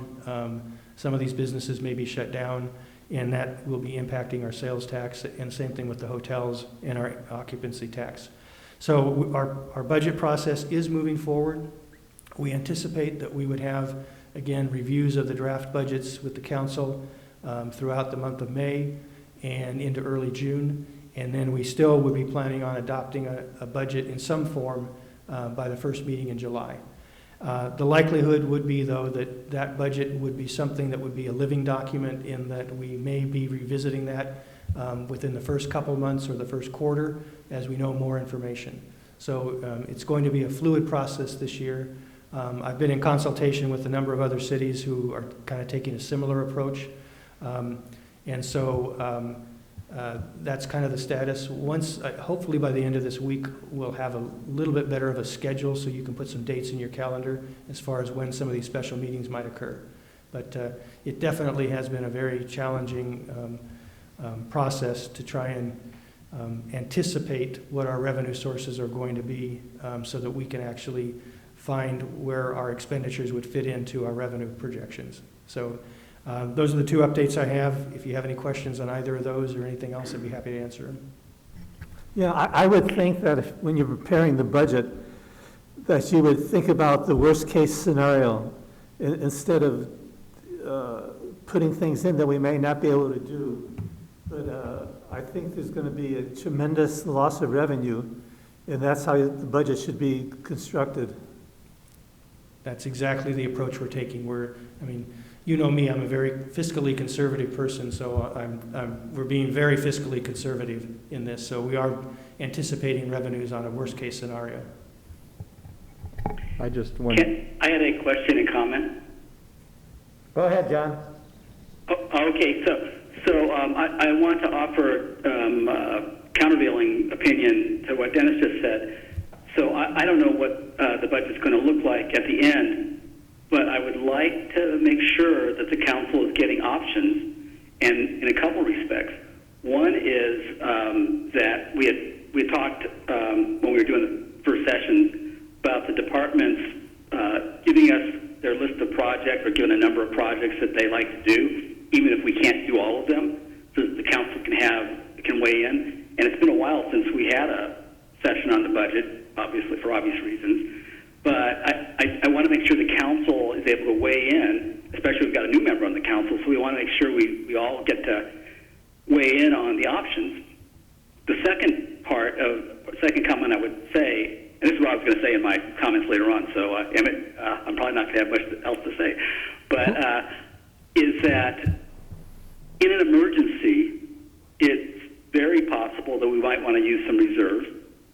some of these businesses may be shut down, and that will be impacting our sales tax, and same thing with the hotels and our occupancy tax. So our budget process is moving forward. We anticipate that we would have, again, reviews of the draft budgets with the council throughout the month of May and into early June. And then we still would be planning on adopting a budget in some form by the first meeting in July. The likelihood would be, though, that that budget would be something that would be a living document, in that we may be revisiting that within the first couple months or the first quarter as we know more information. So it's going to be a fluid process this year. I've been in consultation with a number of other cities who are kind of taking a similar approach. And so that's kind of the status. Once, hopefully by the end of this week, we'll have a little bit better of a schedule so you can put some dates in your calendar as far as when some of these special meetings might occur. But it definitely has been a very challenging process to try and anticipate what our revenue sources are going to be so that we can actually find where our expenditures would fit into our revenue projections. So those are the 2 updates I have. If you have any questions on either of those or anything else, I'd be happy to answer them. Yeah, I would think that when you're preparing the budget, that you would think about the worst-case scenario instead of putting things in that we may not be able to do. But I think there's going to be a tremendous loss of revenue, and that's how the budget should be constructed. That's exactly the approach we're taking. I mean, you know me, I'm a very fiscally conservative person, so we're being very fiscally conservative in this. So we are anticipating revenues on a worst-case scenario. I just want. I had a question and comment. Go ahead, John. Oh, okay, so I want to offer countervailing opinion to what Dennis just said. So I don't know what the budget's going to look like at the end, but I would like to make sure that the council is getting options, and in a couple respects. One is that we had talked when we were doing the first session about the departments giving us their list of projects or giving a number of projects that they like to do, even if we can't do all of them, so that the council can weigh in. And it's been a while since we had a session on the budget, obviously for obvious reasons. But I want to make sure the council is able to weigh in, especially we've got a new member on the council, so we want to make sure we all get to weigh in on the options. The second comment I would say, and this is what I was going to say in my comments later on, so Emmett, I'm probably not going to have much else to say, but is that in an emergency, it's very possible that we might want to use some reserves,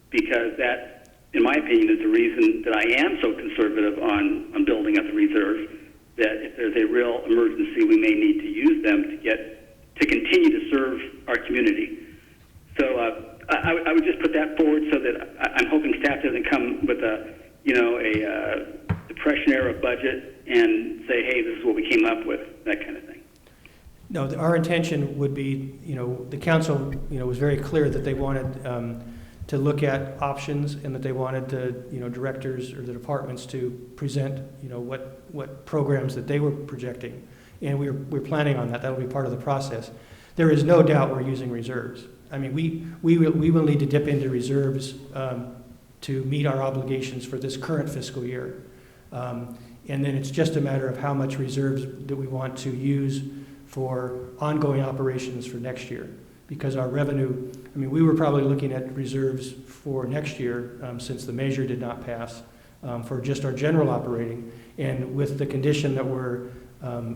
because that, in my opinion, is the reason that I am so conservative on building up the reserves, that if there's a real emergency, we may need to use them to continue to serve our community. So I would just put that forward, so that I'm hoping staff doesn't come with a depression era budget and say, hey, this is what we came up with, that kind of thing. No, our intention would be, the council, was very clear that they wanted to look at options, and that they wanted the, directors or the departments to present, what programs that they were projecting. And we're planning on that. That'll be part of the process. There is no doubt we're using reserves. I mean, we will need to dip into reserves to meet our obligations for this current fiscal year. And then it's just a matter of how much reserves that we want to use for ongoing operations for next year. Because our revenue, we were probably looking at reserves for next year, since the measure did not pass, for just our general operating. And with the condition that we're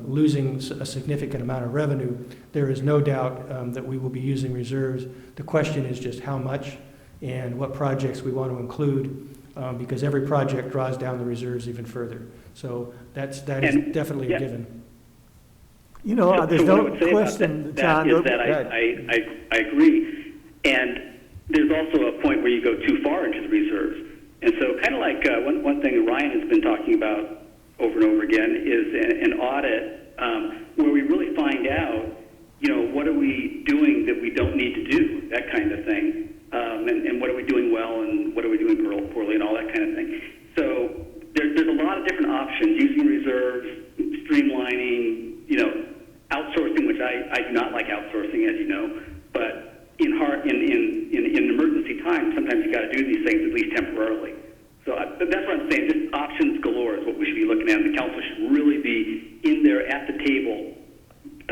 losing a significant amount of revenue, there is no doubt that we will be using reserves. The question is just how much and what projects we want to include, because every project draws down the reserves even further. So that is definitely a given. There's no question, John. I agree. And there's also a point where you go too far into the reserves. And so kind of like one thing Ryan has been talking about over and over again is an audit where we really find out, what are we doing that we don't need to do, that kind of thing. And what are we doing well and what are we doing poorly and all that kind of thing. So there's a lot of different options, using reserves, streamlining, outsourcing, which I do not like outsourcing, as you know, but in emergency times, sometimes you got to do these things, at least temporarily. So that's what I'm saying. Just options galore is what we should be looking at. And the council should really be in there at the table,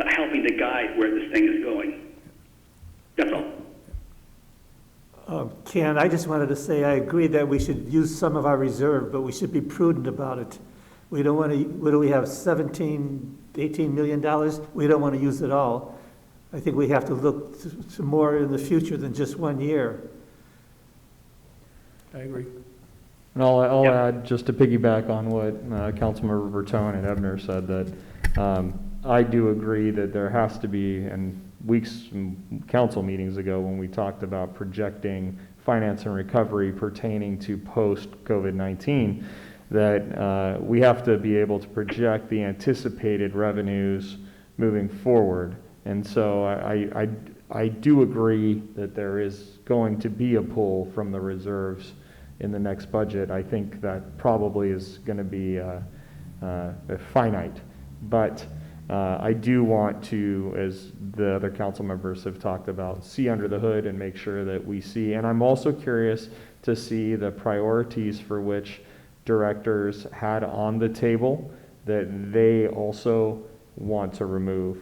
helping to guide where this thing is going. That's all. Ken, I just wanted to say I agree that we should use some of our reserve, but we should be prudent about it. We don't want to, what do we have, $18 million? We don't want to use it all. I think we have to look to more in the future than just 1 year. I agree. And I'll add, just to piggyback on what Councilmember Bertone and Ebner said, that I do agree that there has to be, and council meetings ago when we talked about projecting finance and recovery pertaining to post-COVID-19, that we have to be able to project the anticipated revenues moving forward. And so I do agree that there is going to be a pull from the reserves in the next budget. I think that probably is going to be finite. But I do want to, as the other council members have talked about, see under the hood and make sure that we see. And I'm also curious to see the priorities for which directors had on the table, that they also want to remove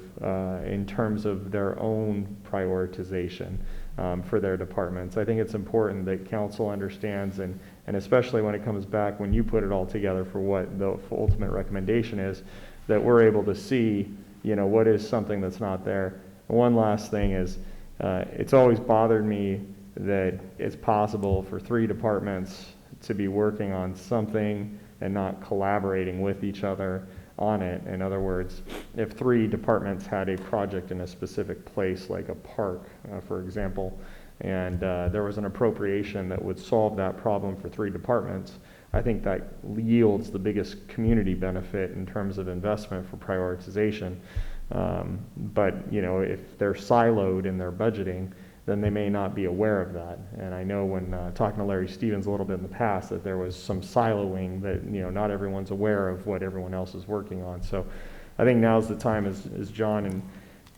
in terms of their own prioritization for their departments. I think it's important that council understands, and especially when it comes back, when you put it all together for what the ultimate recommendation is, that we're able to see, what is something that's not there. One last thing is, it's always bothered me that it's possible for 3 departments to be working on something and not collaborating with each other on it. In other words, if 3 departments had a project in a specific place, like a park, for example, and there was an appropriation that would solve that problem for 3 departments, I think that yields the biggest community benefit in terms of investment for prioritization. But if they're siloed in their budgeting, then they may not be aware of that. And I know when talking to Larry Stevens a little bit in the past, that there was some siloing that, not everyone's aware of what everyone else is working on. So I think now's the time, as John and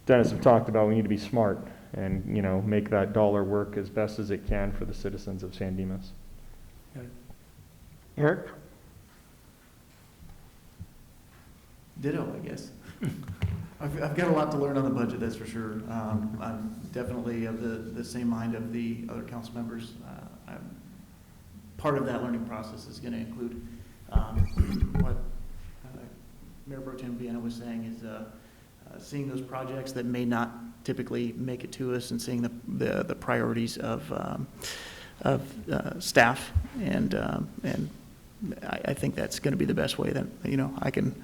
Dennis have talked about, we need to be smart and, make that dollar work as best as it can for the citizens of San Dimas. Eric? Ditto, I guess. I've got a lot to learn on the budget, that's for sure. I'm definitely of the same mind of the other council members. Part of that learning process is going to include what Mayor Pro Tem Viena was saying, is seeing those projects that may not typically make it to us, and seeing the priorities of staff, and I think that's going to be the best way that I can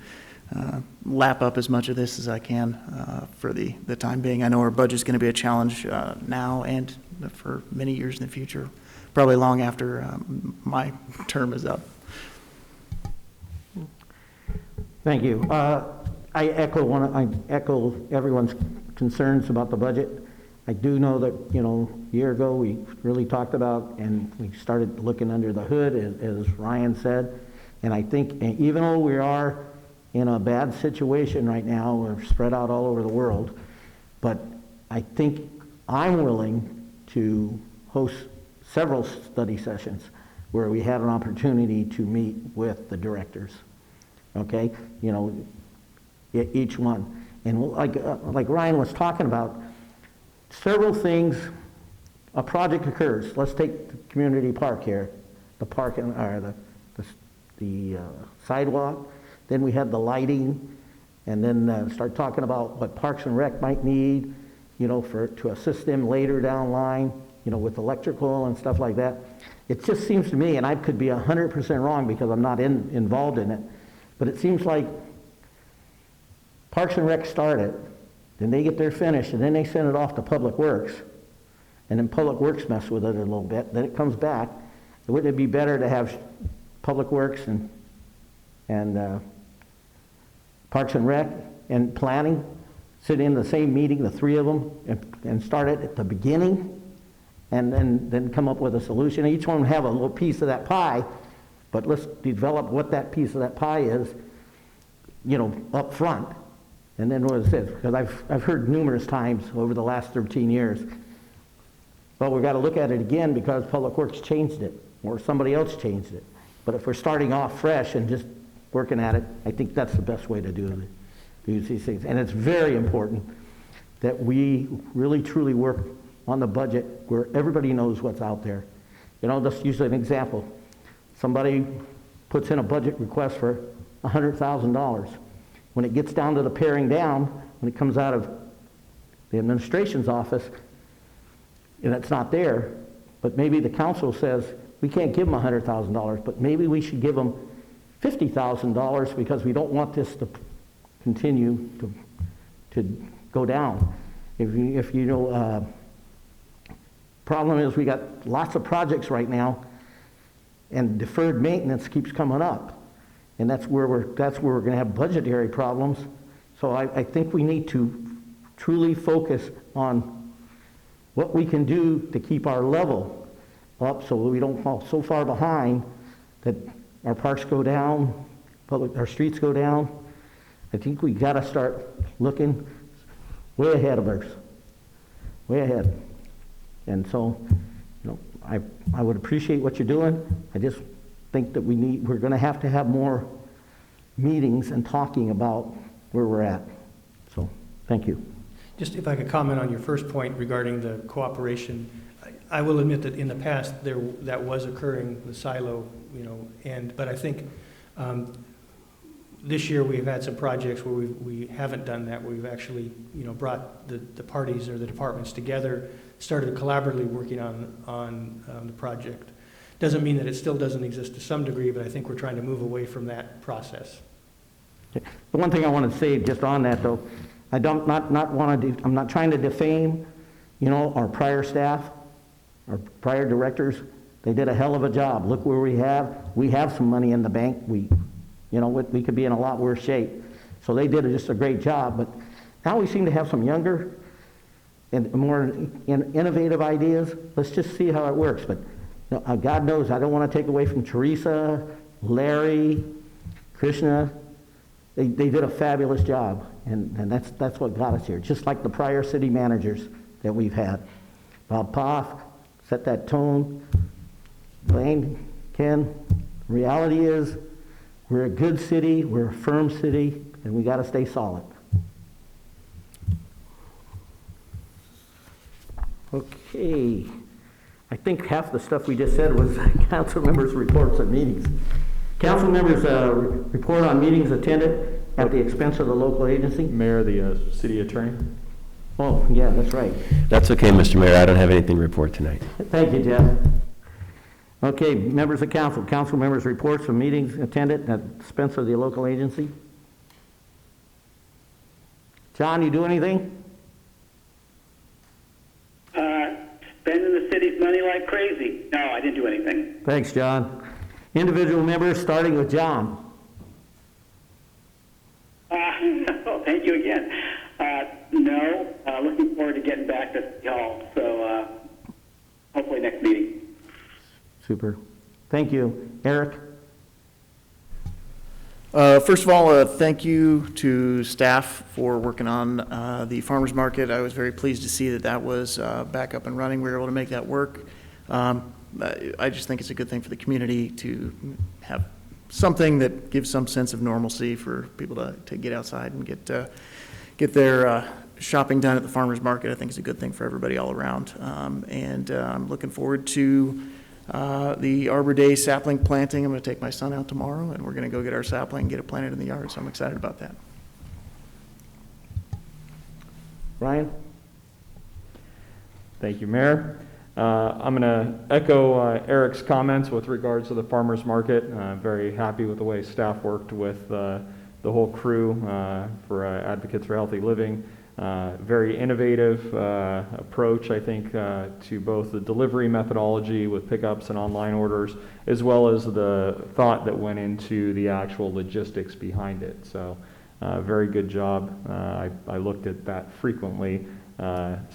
lap up as much of this as I can for the time being. I know our budget's going to be a challenge now and for many years in the future, probably long after my term is up. Thank you. I echo everyone's concerns about the budget. I do know that, a year ago we really talked about, and we started looking under the hood, as Ryan said. And I think even though we are in a bad situation right now, we're spread out all over the world, but I think I'm willing to host several study sessions where we had an opportunity to meet with the directors. Okay? Each one. And like Ryan was talking about, several things, a project occurs. Let's take the community park here, the parking, or the sidewalk. Then we had the lighting, and then start talking about what Parks and Rec might need, to assist them later down line, with electrical and stuff like that. It just seems to me, and I could be 100% wrong because I'm not involved in it, but it seems like Parks and Rec start it, then they get their finish, and then they send it off to Public Works, and then Public Works mess with it a little bit, then it comes back. Wouldn't it be better to have Public Works and Parks and Rec and Planning sit in the same meeting, the 3 of them, and start it at the beginning, and then come up with a solution? Each one have a little piece of that pie, but let's develop what that piece of that pie is, up front. And then what is it? Because I've heard numerous times over the last 13 years, well, we've got to look at it again because Public Works changed it, or somebody else changed it. But if we're starting off fresh and just working at it, I think that's the best way to do these things. And it's very important that we really truly work on the budget where everybody knows what's out there. Let's use an example. Somebody puts in a budget request for $100,000. When it gets down to the paring down, when it comes out of the administration's office, and it's not there, but maybe the council says, we can't give them $100,000, but maybe we should give them $50,000 because we don't want this to continue to go down. Problem is we got lots of projects right now, and deferred maintenance keeps coming up, and that's where we're going to have budgetary problems. So I think we need to truly focus on what we can do to keep our level up so we don't fall so far behind that our parks go down, our streets go down. I think we got to start looking way ahead of us, way ahead. And so, I would appreciate what you're doing. I just think that we're going to have more meetings and talking about where we're at. Thank you. Just if I could comment on your first point regarding the cooperation, I will admit that in the past that was occurring, the silo, but I think this year we've had some projects where we haven't done that. We've actually, brought the parties or the departments together, started collaboratively working on the project. Doesn't mean that it still doesn't exist to some degree, but I think we're trying to move away from that process. The one thing I want to say just on that though, I'm not trying to defame, our prior staff, our prior directors. They did a hell of a job. Look where we have some money in the bank. We could be in a lot worse shape. So they did just a great job. But now we seem to have some younger and more innovative ideas. Let's just see how it works. But God knows I don't want to take away from Teresa, Larry, Krishna. They did a fabulous job, and that's what got us here. Just like the prior city managers that we've had. Bob Poff set that tone. Blaine, Ken, reality is we're a good city, we're a firm city, and we got to stay solid. Okay. I think half the stuff we just said was council members' reports at meetings. Council members' report on meetings attended at the expense of the local agency. Mayor, the city attorney. Oh, yeah, that's right. That's okay, Mr. Mayor. I don't have anything to report tonight. Thank you, Jeff. Okay, members of council. Council members' reports from meetings attended at the expense of the local agency. John, you do anything? Spending the city's money like crazy. No, I didn't do anything. Thanks, John. Individual members, starting with John. Thank you again. No, looking forward to getting back to y'all. So hopefully next meeting. Super. Thank you. Eric? First of all, thank you to staff for working on the farmers market. I was very pleased to see that was back up and running. We were able to make that work. I just think it's a good thing for the community to have something that gives some sense of normalcy for people to get outside and get their shopping done at the farmers market. I think it's a good thing for everybody all around. And I'm looking forward to the Arbor Day sapling planting. I'm going to take my son out tomorrow, and we're going to go get our sapling and get it planted in the yard, so I'm excited about that. Ryan? Thank you, Mayor. I'm going to echo Eric's comments with regards to the farmers market. Very happy with the way staff worked with the whole crew for Advocates for Healthy Living. Very innovative approach, I think, to both the delivery methodology with pickups and online orders, as well as the thought that went into the actual logistics behind it. So very good job. I looked at that frequently,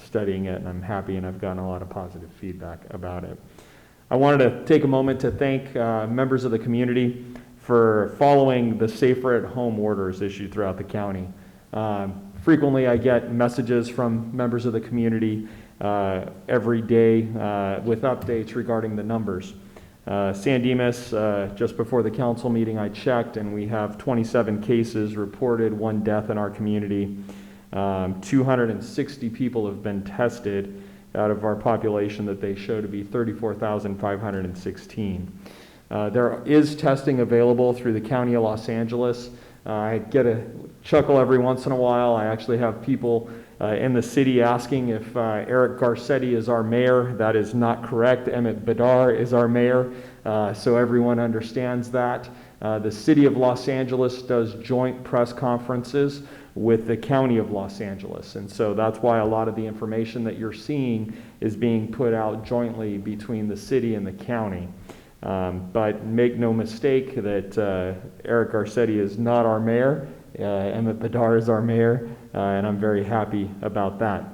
studying it, and I'm happy, and I've gotten a lot of positive feedback about it. I wanted to take a moment to thank members of the community for following the safer at home orders issued throughout the county. Frequently, I get messages from members of the community every day with updates regarding the numbers. San Dimas, just before the council meeting, I checked, and we have 27 cases reported, 1 death in our community. 260 people have been tested out of our population that they show to be 34,516. There is testing available through the County of Los Angeles. I get a chuckle every once in a while. I actually have people in the city asking if Eric Garcetti is our mayor. That is not correct. Emmett Bedard is our mayor, so everyone understands that. The city of Los Angeles does joint press conferences with the County of Los Angeles, and so that's why a lot of the information that you're seeing is being put out jointly between the city and the county. But make no mistake that Eric Garcetti is not our mayor. Emmett Bedard is our mayor, and I'm very happy about that.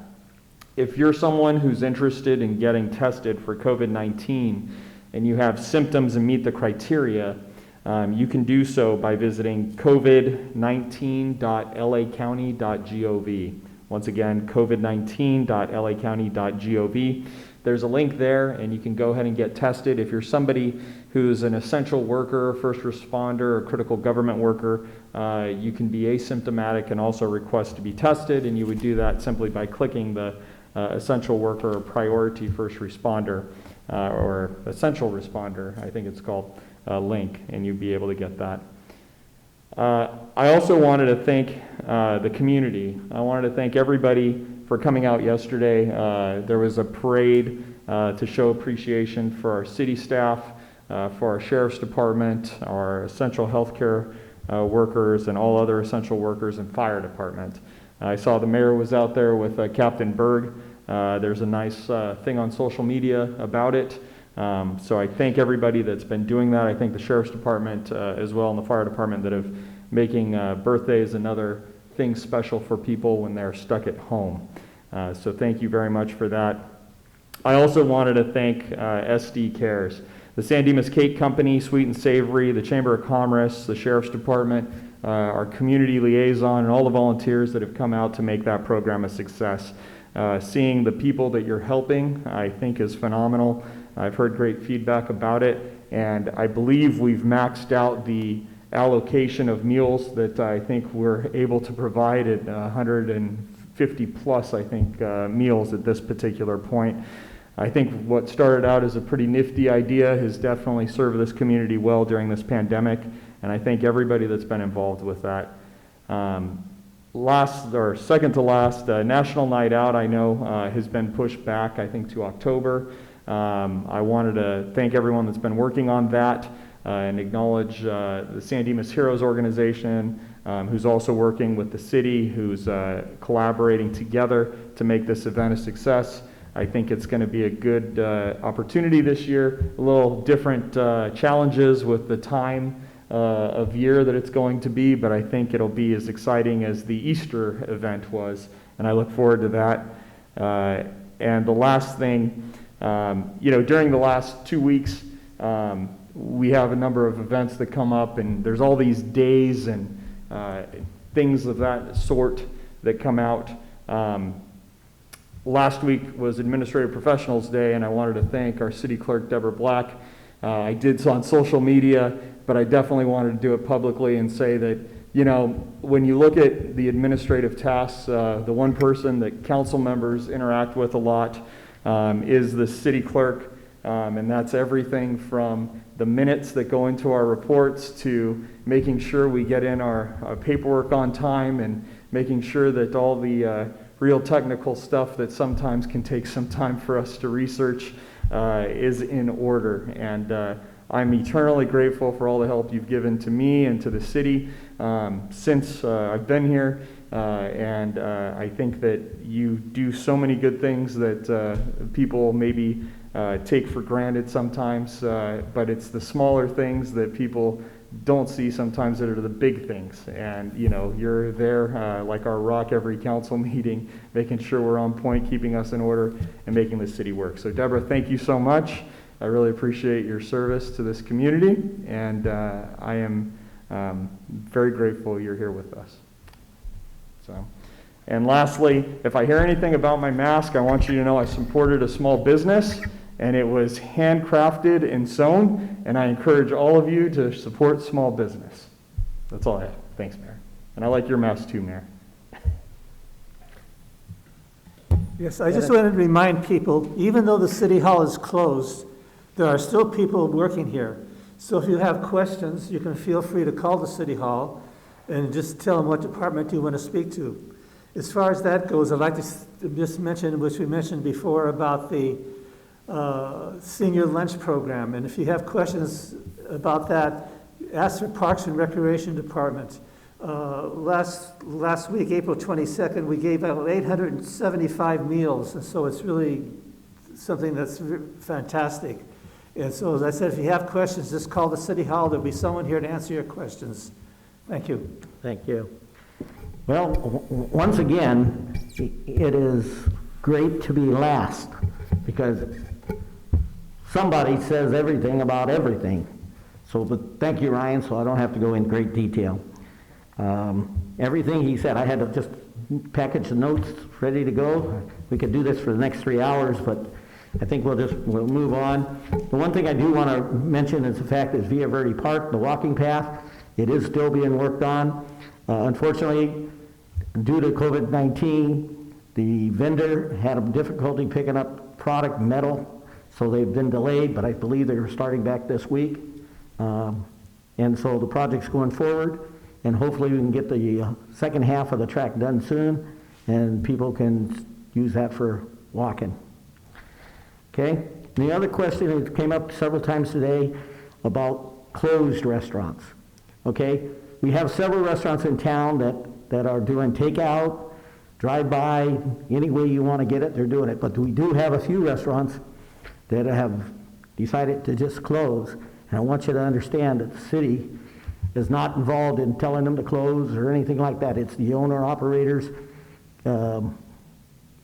If you're someone who's interested in getting tested for COVID-19 and you have symptoms and meet the criteria, you can do so by visiting covid19.lacounty.gov. Once again, covid19.lacounty.gov. there's a link there, and you can go ahead and get tested. If you're somebody who's an essential worker, first responder, or critical government worker, you can be asymptomatic and also request to be tested, and you would do that simply by clicking the essential worker or priority first responder or essential responder, I think it's called, link, and you'd be able to get that. I also wanted to thank the community. I wanted to thank everybody for coming out yesterday. There was a parade to show appreciation for our city staff, for our sheriff's department, our essential healthcare workers, and all other essential workers and fire department. I saw the mayor was out there with Captain Berg. There's a nice thing on social media about it. So I thank everybody that's been doing that. I thank the sheriff's department as well and the fire department that have making birthdays and other things special for people when they're stuck at home. So thank you very much for that. I also wanted to thank SD Cares, the San Dimas Cake Company, Sweet and Savory, the Chamber of Commerce, the sheriff's department, our community liaison, and all the volunteers that have come out to make that program a success. Seeing the people that you're helping, I think, is phenomenal. I've heard great feedback about it, and I believe we've maxed out the allocation of meals that I think we're able to provide at 150 plus, I think, meals at this particular point. I think what started out as a pretty nifty idea has definitely served this community well during this pandemic, and I thank everybody that's been involved with that. Second to last, National Night Out, I know, has been pushed back, I think, to October. I wanted to thank everyone that's been working on that and acknowledge the San Dimas Heroes organization, who's also working with the city, who's collaborating together to make this event a success. I think it's going to be a good opportunity this year, a little different challenges with the time of year that it's going to be, but I think it'll be as exciting as the Easter event was, and I look forward to that. And the last thing, during the last 2 weeks, we have a number of events that come up, and there's all these days and things of that sort that come out. Last week was Administrative Professionals Day, and I wanted to thank our city clerk, Deborah Black. I did so on social media, but I definitely wanted to do it publicly and say that, when you look at the administrative tasks, the one person that council members interact with a lot is the city clerk, and that's everything from the minutes that go into our reports to making sure we get in our paperwork on time and making sure that all the real technical stuff that sometimes can take some time for us to research is in order. And I'm eternally grateful for all the help you've given to me and to the city since I've been here. And I think that you do so many good things that people maybe take for granted sometimes, but it's the smaller things that people don't see sometimes that are the big things. And you're there like our rock every council meeting, making sure we're on point, keeping us in order, and making the city work. So Deborah, thank you so much. I really appreciate your service to this community, and I am very grateful you're here with us. And lastly, if I hear anything about my mask, I want you to know I supported a small business, and it was handcrafted and sewn, and I encourage all of you to support small business. That's all I have. Thanks, Mayor. And I like your mask too, Mayor. Yes, I just wanted to remind people, even though the city hall is closed, there are still people working here. So if you have questions, you can feel free to call the city hall and just tell them what department you want to speak to. As far as that goes, I'd like to just mention, which we mentioned before, about the senior lunch program. And if you have questions about that, ask the Parks and Recreation Department. Last week, April 22nd, we gave out 875 meals, and so it's really something that's fantastic. And so, as I said, if you have questions, just call the City Hall. There'll be someone here to answer your questions. Thank you. Thank you. Well, once again, it is great to be last, because somebody says everything about everything. So, but thank you, Ryan, so I don't have to go in great detail. Everything he said, I had to just package the notes ready to go. We could do this for the next 3 hours, but I think we'll move on. The one thing I do want to mention is the fact that Via Verde Park, the walking path, it is still being worked on. Unfortunately, due to COVID-19, the vendor had a difficulty picking up product, metal, so they've been delayed, but I believe they're starting back this week. And so the project's going forward, and hopefully we can get the second half of the track done soon, and people can use that for walking. Okay? The other question that came up several times today about closed restaurants. Okay? We have several restaurants in town that are doing takeout, drive-by, any way you want to get it, they're doing it. But we do have a few restaurants that have decided to just close. And I want you to understand that the city is not involved in telling them to close or anything like that. It's the owner-operator's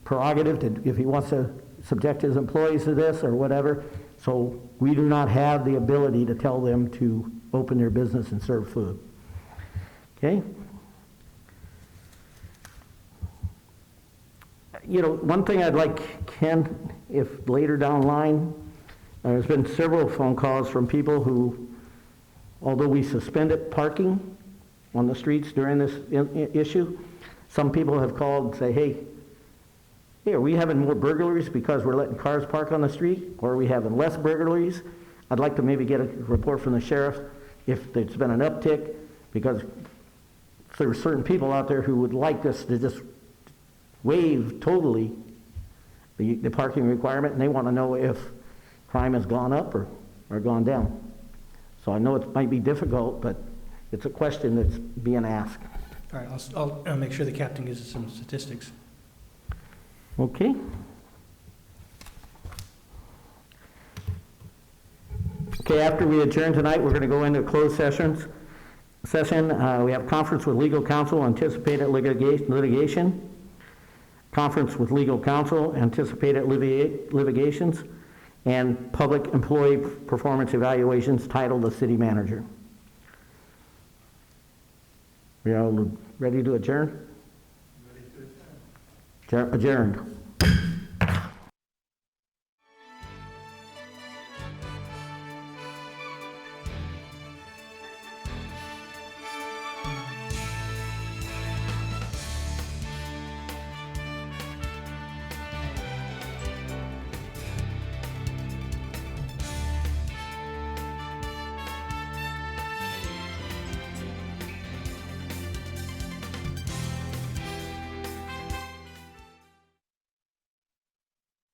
prerogative to, if he wants to subject his employees to this or whatever. So we do not have the ability to tell them to open their business and serve food. Okay? You know, one thing I'd like Ken, if later down the line, there's been several phone calls from people who, although we suspended parking on the streets during this issue, some people have called and say, hey, are we having more burglaries because we're letting cars park on the street, or are we having less burglaries? I'd like to maybe get a report from the sheriff if there's been an uptick, because there are certain people out there who would like us to just waive totally the parking requirement, and they want to know if crime has gone up or gone down. So I know it might be difficult, but it's a question that's being asked. All right, I'll make sure the captain gives us some statistics. Okay. Okay, after we adjourn tonight, we're going to go into closed session. We have conference with legal counsel, anticipated litigation. Conference with legal counsel, anticipated litigations, and public employee performance evaluations titled the city manager. We are ready to adjourn? Ready to adjourn. Adjourned.